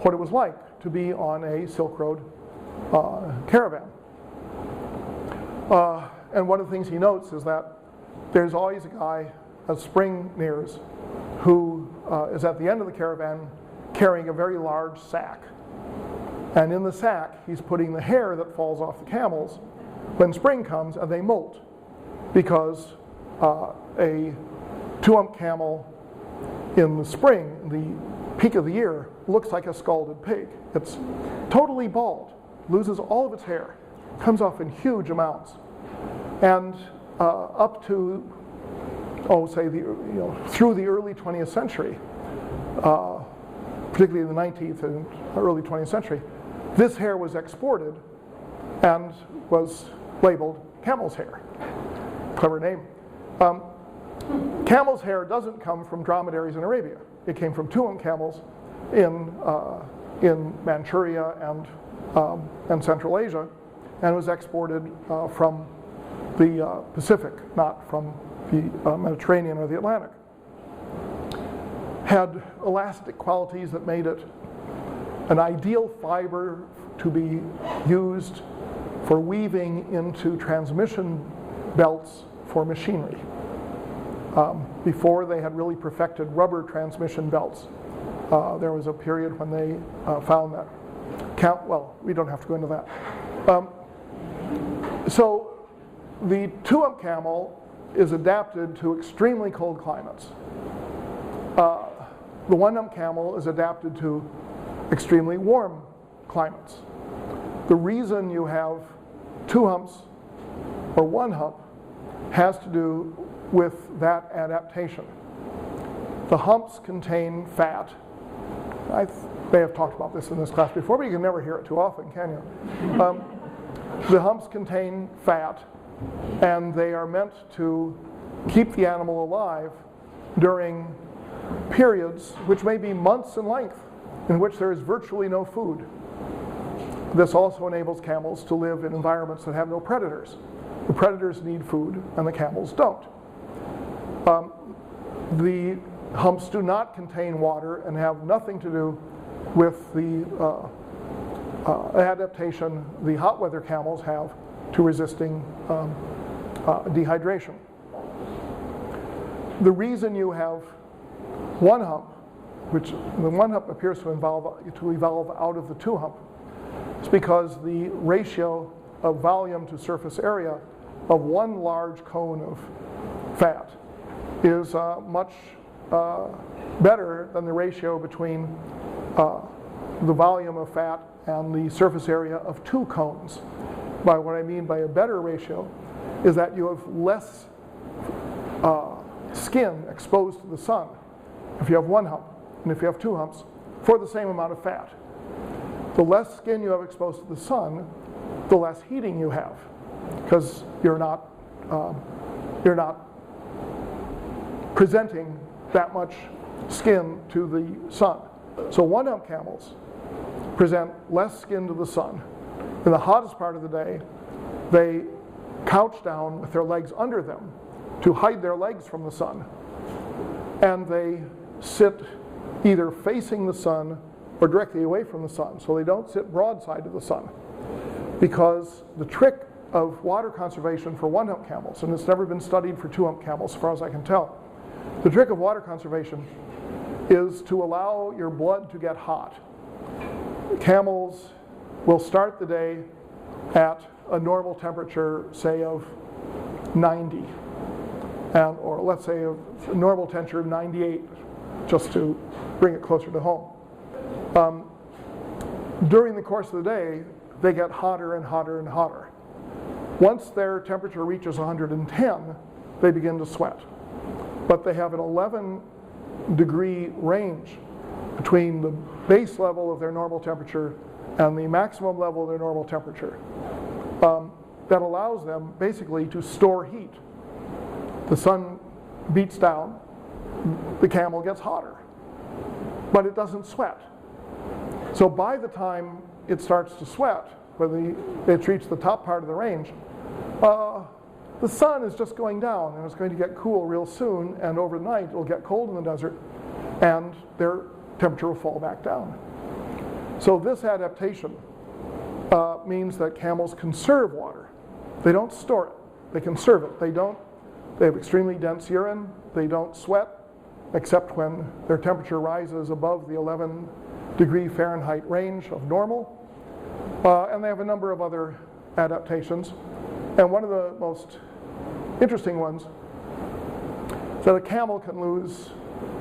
what it was like to be on a Silk Road caravan. And one of the things he notes is that there's always a guy, as spring nears, who is at the end of the caravan carrying a very large sack. And in the sack, he's putting the hair that falls off the camels when spring comes and they molt, because a two-hump camel in the spring, the peak of the year, looks like a scalded pig. It's totally bald, loses all of its hair, comes off in huge amounts. And up to, through the early 20th century, particularly in the 19th and early 20th century, this hair was exported and was labeled camel's hair. Clever name. Camel's hair doesn't come from dromedaries in Arabia. It came from two-hump camels in Manchuria and Central Asia, and was exported from the Pacific, not from the Mediterranean or the Atlantic. Had elastic qualities that made it an ideal fiber to be used for weaving into transmission belts for machinery. Before they had really perfected rubber transmission belts, there was a period when they found that, we don't have to go into that. So the two-hump camel is adapted to extremely cold climates. The one-hump camel is adapted to extremely warm climates. The reason you have two humps or one hump has to do with that adaptation. The humps contain fat. I may have talked about this in this class before, but you can never hear it too often, can you? The humps contain fat, and they are meant to keep the animal alive during periods which may be months in length, in which there is virtually no food. This also enables camels to live in environments that have no predators. The predators need food, and the camels don't. The humps do not contain water and have nothing to do with the adaptation the hot weather camels have to resisting dehydration. The reason you have one hump, which the one hump appears to evolve out of the two hump, is because the ratio of volume to surface area of one large cone of fat is much better than the ratio between the volume of fat and the surface area of two cones. By what I mean by a better ratio is that you have less skin exposed to the sun if you have one hump and if you have two humps for the same amount of fat. The less skin you have exposed to the sun, the less heating you have, because you're not presenting that much skin to the sun. So one-hump camels present less skin to the sun. In the hottest part of the day, they couch down with their legs under them to hide their legs from the sun. And they sit either facing the sun or directly away from the sun, so they don't sit broadside to the sun. Because the trick of water conservation for one-hump camels, and it's never been studied for two-hump camels as far as I can tell, the trick of water conservation is to allow your blood to get hot. Camels will start the day at a normal temperature, say of 90, or let's say a normal temperature of 98, just to bring it closer to home. During the course of the day, they get hotter and hotter and hotter. Once their temperature reaches 110, they begin to sweat. But they have an 11-degree range between the base level of their normal temperature and the maximum level of their normal temperature. That allows them basically to store heat. The sun beats down, the camel gets hotter, but it doesn't sweat. So by the time it starts to sweat, when it's reached the top part of the range, the sun is just going down and it's going to get cool real soon, and overnight it'll get cold in the desert and their temperature will fall back down. So this adaptation means that camels conserve water. They don't store it, they conserve it. They have extremely dense urine, they don't sweat except when their temperature rises above the 11 degree Fahrenheit range of normal. And they have a number of other adaptations. And one of the most interesting ones is that a camel can lose,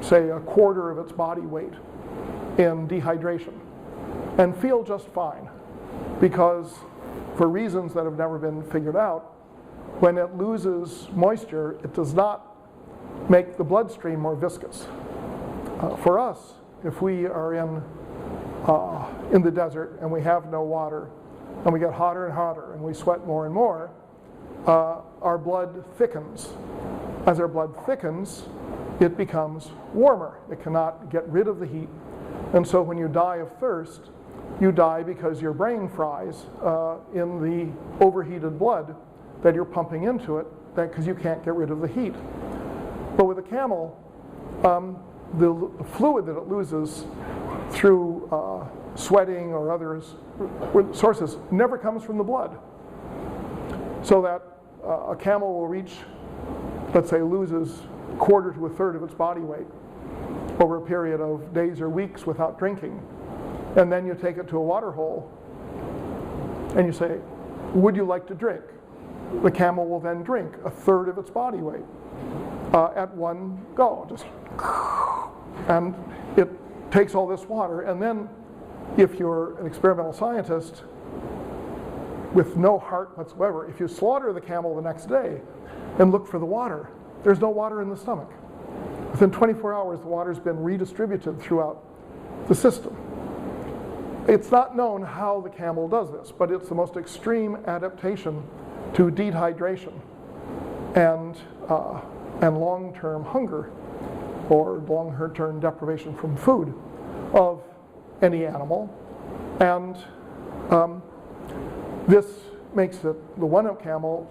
say, a quarter of its body weight in dehydration and feel just fine, because for reasons that have never been figured out, when it loses moisture, it does not make the bloodstream more viscous. For us, if we are in the desert and we have no water, and we get hotter and hotter and we sweat more and more, our blood thickens. As our blood thickens, it becomes warmer. It cannot get rid of the heat. And so when you die of thirst, you die because your brain fries in the overheated blood that you're pumping into it, because you can't get rid of the heat. But with a camel, the fluid that it loses through sweating or other sources never comes from the blood. So that a camel will reach, let's say, loses a quarter to a third of its body weight over a period of days or weeks without drinking. And then you take it to a water hole and you say, would you like to drink? The camel will then drink a third of its body weight at one go. And it takes all this water, and then if you're an experimental scientist with no heart whatsoever, if you slaughter the camel the next day and look for the water, there's no water in the stomach. Within 24 hours, the water's been redistributed throughout the system. It's not known how the camel does this, but it's the most extreme adaptation to dehydration and long-term hunger or long-term deprivation from food of any animal. And this makes it, the one-ump camel,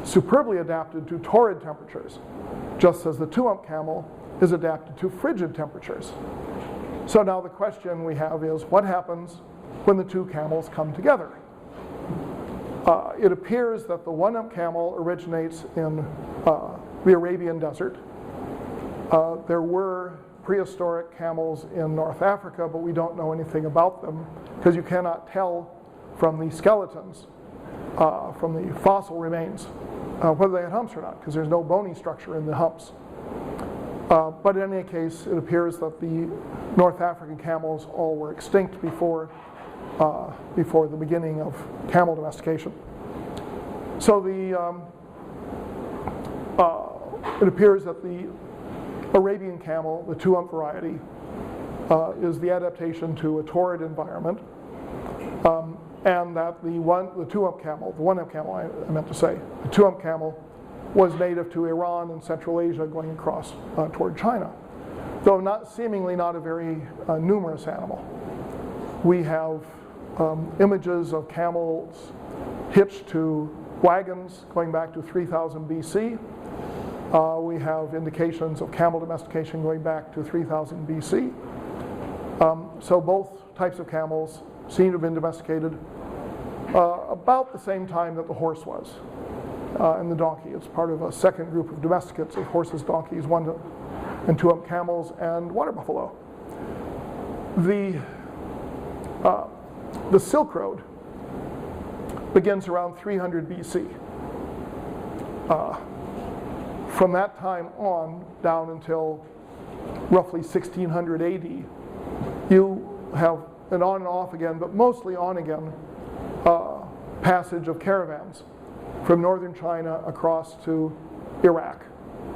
superbly adapted to torrid temperatures, just as the two-ump camel is adapted to frigid temperatures. So now the question we have is, what happens when the two camels come together? It appears that the one-ump camel originates in the Arabian desert. There were prehistoric camels in North Africa, but we don't know anything about them because you cannot tell from the skeletons, from the fossil remains, whether they had humps or not, because there's no bony structure in the humps. But in any case, it appears that the North African camels all were extinct before the beginning of camel domestication. So it appears that the Arabian camel, the two-ump variety, is the adaptation to a torrid environment, and that the two-ump camel, the one-ump camel I meant to say, the two-ump camel was native to Iran and Central Asia going across toward China, though seemingly not a very numerous animal. We have images of camels hitched to wagons going back to 3000 BC. We have indications of camel domestication going back to 3000 BC. So both types of camels seem to have been domesticated about the same time that the horse was, and the donkey. It's part of a second group of domesticates of horses, donkeys, and two-ump camels, and water buffalo. The Silk Road begins around 300 BC. From that time on, down until roughly 1600 AD, you have an on and off again, but mostly on again, passage of caravans from northern China across to Iraq,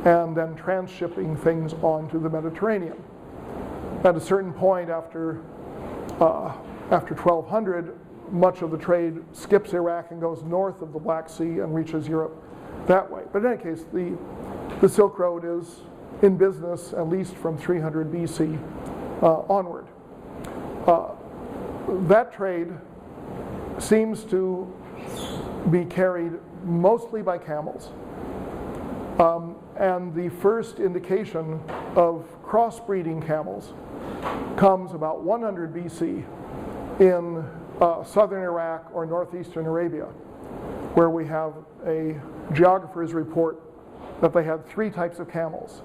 and then transshipping things onto the Mediterranean. At a certain point, after After 1200, much of the trade skips Iraq and goes north of the Black Sea and reaches Europe that way. But in any case, the Silk Road is in business at least from 300 BC onward. That trade seems to be carried mostly by camels. And the first indication of crossbreeding camels comes about 100 BC in southern Iraq or northeastern Arabia, where we have a geographer's report that they had 3 types of camels.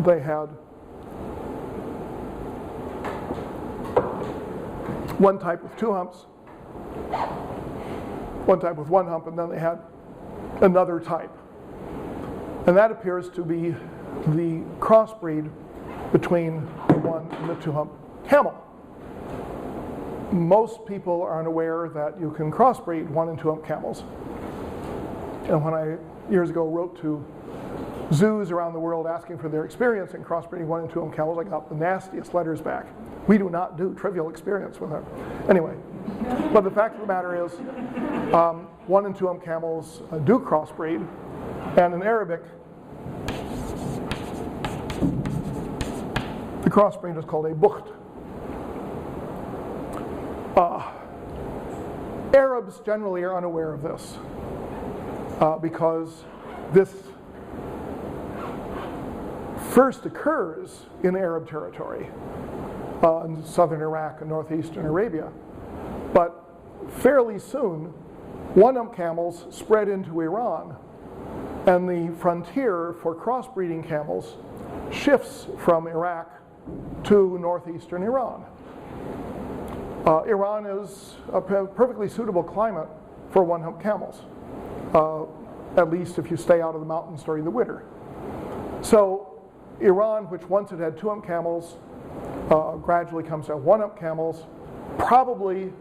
They had one type with 2 humps, one type with 1 hump, and then they had another type. And that appears to be the crossbreed between the 1 and the 2 hump camel. Most people are unaware that you can crossbreed 1 and 2 hump camels. And when I, years ago, wrote to zoos around the world asking for their experience in crossbreeding 1 and 2 hump camels, I got the nastiest letters back. We do not do trivial experience with them. Anyway, but the fact of the matter is, 1 and 2 hump camels do crossbreed, and in Arabic, the crossbreed is called a bukht. Arabs generally are unaware of this because this first occurs in Arab territory in southern Iraq and northeastern Arabia. But fairly soon, 1 hump camels spread into Iran, and the frontier for crossbreeding camels shifts from Iraq to northeastern Iran. Iran is a perfectly suitable climate for 1 hump camels, at least if you stay out of the mountains during the winter. So Iran, which once had 2 hump camels, gradually comes to have 1 hump camels, probably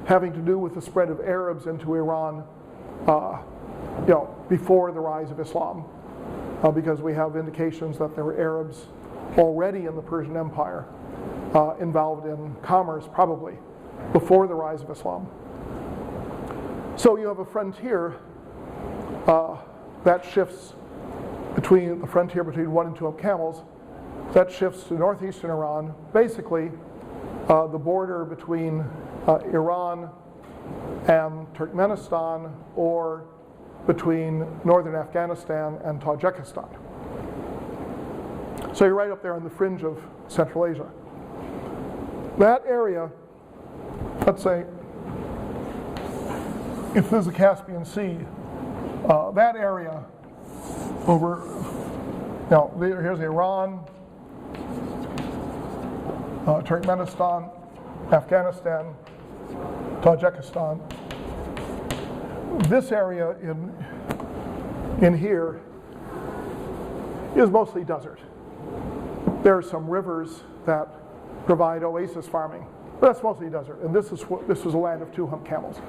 having to do with the spread of Arabs into Iran before the rise of Islam, because we have indications that there were Arabs already in the Persian Empire involved in commerce, probably before the rise of Islam. So you have a frontier that shifts between the frontier between 1 and 2 hump camels, that shifts to northeastern Iran, basically the border between Iran and Turkmenistan, or between northern Afghanistan and Tajikistan. So you're right up there on the fringe of Central Asia. That area, let's say, if there's a Caspian Sea, that area over, here's Iran, Turkmenistan, Afghanistan, Tajikistan. This area in here is mostly desert. There are some rivers that provide oasis farming, but that's mostly desert. And this was a land of 2 hump camels.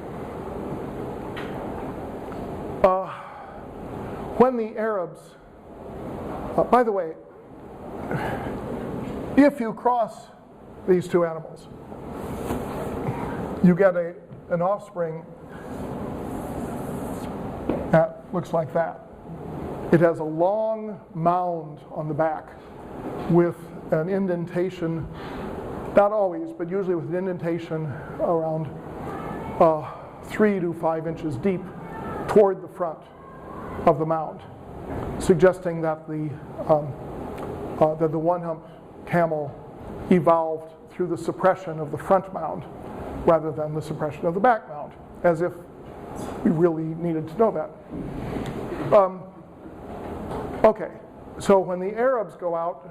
When the Arabs, by the way, if you cross these 2 animals, you get an offspring that looks like that. It has a long mound on the back with an indentation, not always, but usually with an indentation around 3 to 5 inches deep toward the front of the mound, suggesting that the 1 hump camel evolved through the suppression of the front mound rather than the suppression of the back mound, as if we really needed to know that. Okay, so when the Arabs go out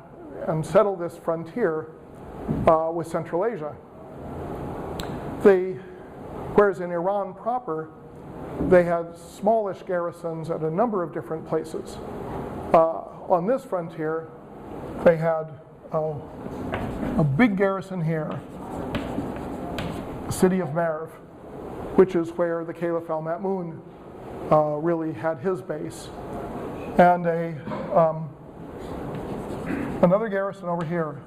and settle this frontier with Central Asia, whereas in Iran proper, they had smallish garrisons at a number of different places. On this frontier, they had a big garrison here, the city of Merv, which is where the Caliph al-Ma'mun really had his base, and another garrison over here,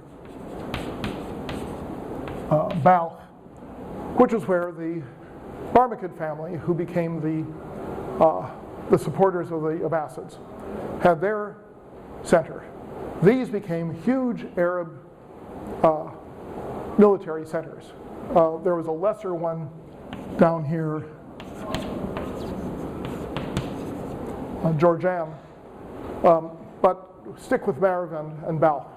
Balkh, which is where the Barmakid family, who became the supporters of the Abbasids, had their center. These became huge Arab military centers. There was a lesser one down here, Georgian, but stick with Marv and Balkh.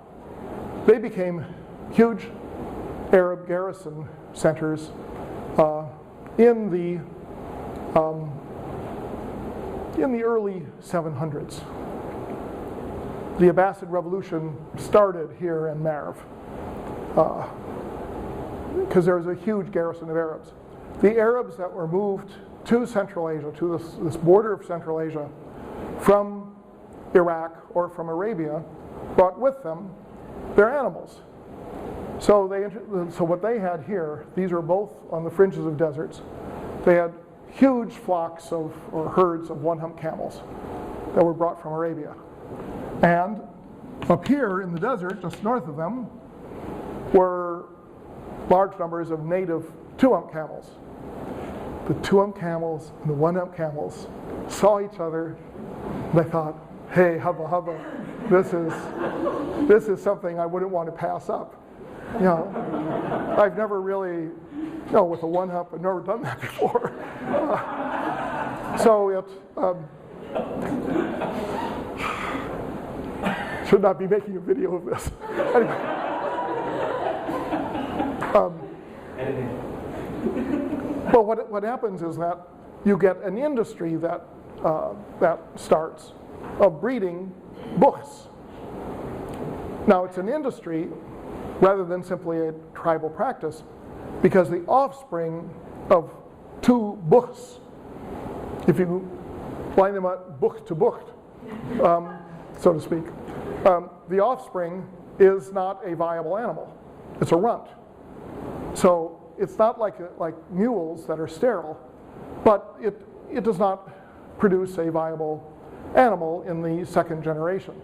They became huge Arab garrison centers in the early 700s. The Abbasid revolution started here in Marv because there was a huge garrison of Arabs. The Arabs that were moved to Central Asia, to this border of Central Asia, from Iraq or from Arabia, brought with them their animals. So what they had here, these were both on the fringes of deserts. They had huge flocks or herds of one-hump camels that were brought from Arabia. And up here in the desert, just north of them, were large numbers of native two-hump camels. The two-hump camels and the one-hump camels saw each other. They thought, hey, hubba hubba, this is something I wouldn't want to pass up. You know, I've never really, with a one-hump, I've never done that before. So it should not be making a video of this. Anyway. Well, what happens is that you get an industry that starts of breeding buchs. Now, it's an industry rather than simply a tribal practice, because the offspring of two buchs, if you line them up bucht to bucht, so to speak, the offspring is not a viable animal. It's a runt. So it's not like mules that are sterile, but it does not produce a viable animal in the second generation.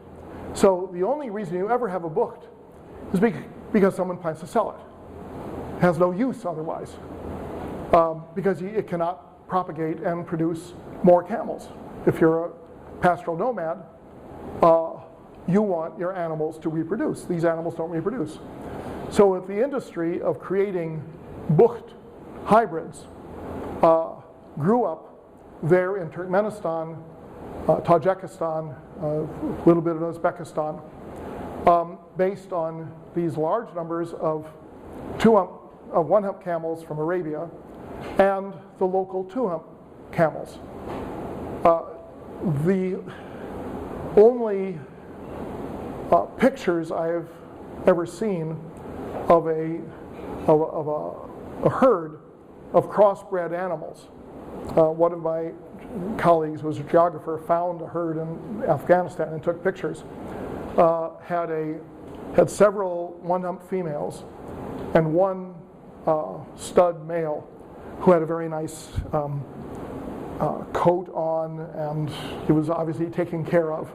So the only reason you ever have a bucht is because someone plans to sell it. It has no use otherwise, because it cannot propagate and produce more camels. If you're a pastoral nomad, you want your animals to reproduce. These animals don't reproduce. So the industry of creating bucht hybrids grew up there in Turkmenistan, Tajikistan, a little bit of Uzbekistan, based on these large numbers of one-hump camels from Arabia and the local two-hump camels. The only pictures I have ever seen of a herd of crossbred animals. One of my colleagues, who was a geographer, found a herd in Afghanistan and took pictures. Had several one-hump females and one stud male who had a very nice coat on, and he was obviously taken care of.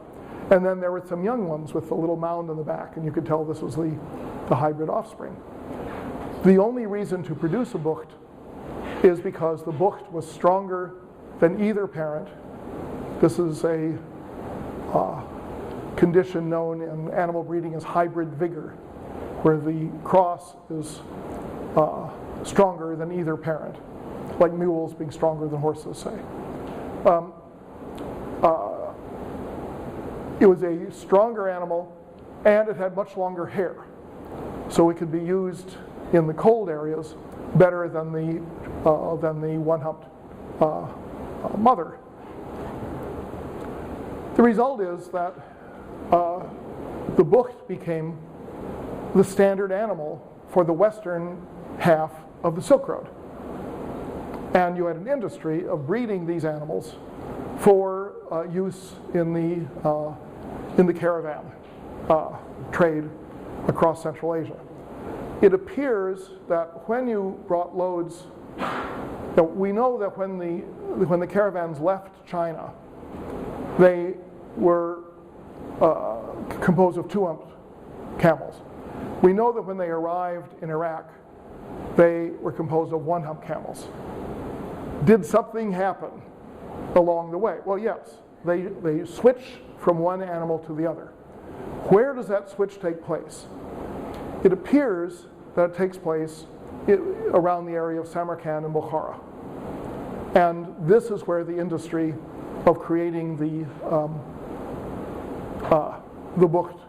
And then there were some young ones with a little mound in the back, and you could tell this was the hybrid offspring. The only reason to produce a bucht is because the bucht was stronger than either parent. This is a condition known in animal breeding as hybrid vigor, where the cross is stronger than either parent, like mules being stronger than horses, say. It was a stronger animal, and it had much longer hair, so it could be used in the cold areas better than the one-humped mother. The result is that the bucht became the standard animal for the western half of the Silk Road. And you had an industry of breeding these animals for use in the caravan trade across Central Asia. It appears that when you brought loads, we know that when the caravans left China, they were composed of two-humped camels. We know that when they arrived in Iraq, they were composed of one-hump camels. Did something happen along the way? Well, yes. They switch from one animal to the other. Where does that switch take place? It appears that it takes place around the area of Samarkand and Bukhara. And this is where the industry of creating the booked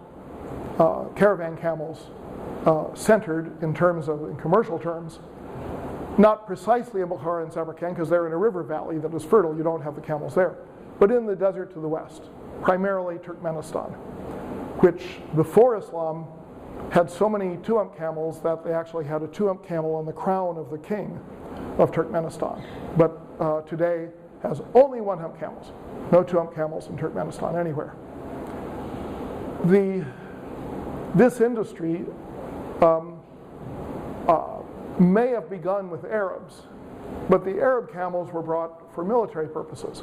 caravan camels centered in commercial terms. Not precisely in Bukhara and Samarkand, because they're in a river valley that is fertile, you don't have the camels there, but in the desert to the west, primarily Turkmenistan, which before Islam had so many two-hump camels that they actually had a two-hump camel on the crown of the king of Turkmenistan, but today has only one-hump camels, no two-hump camels in Turkmenistan anywhere. This industry may have begun with Arabs, but the Arab camels were brought for military purposes.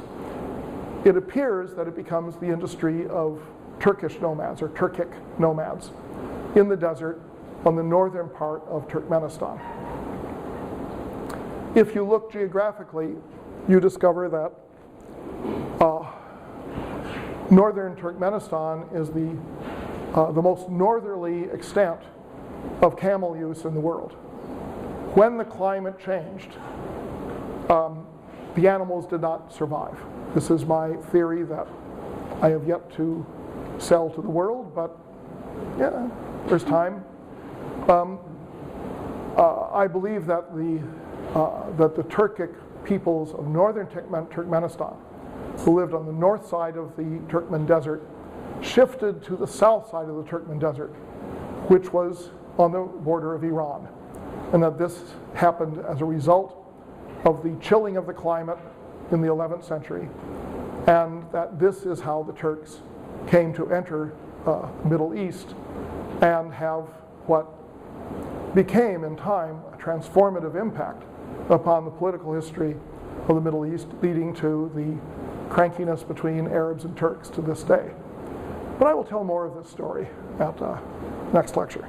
It appears that it becomes the industry of Turkish nomads or Turkic nomads in the desert on the northern part of Turkmenistan. If you look geographically, you discover that northern Turkmenistan is the most northerly extent of camel use in the world. When the climate changed, the animals did not survive. This is my theory that I have yet to sell to the world, but yeah, there's time. I believe that the Turkic peoples of northern Turkmenistan, who lived on the north side of the Turkmen Desert, shifted to the south side of the Turkmen Desert, which was on the border of Iran, and that this happened as a result of the chilling of the climate in the 11th century, and that this is how the Turks came to enter the Middle East and have what became in time a transformative impact upon the political history of the Middle East, leading to the crankiness between Arabs and Turks to this day. But I will tell more of this story at next lecture.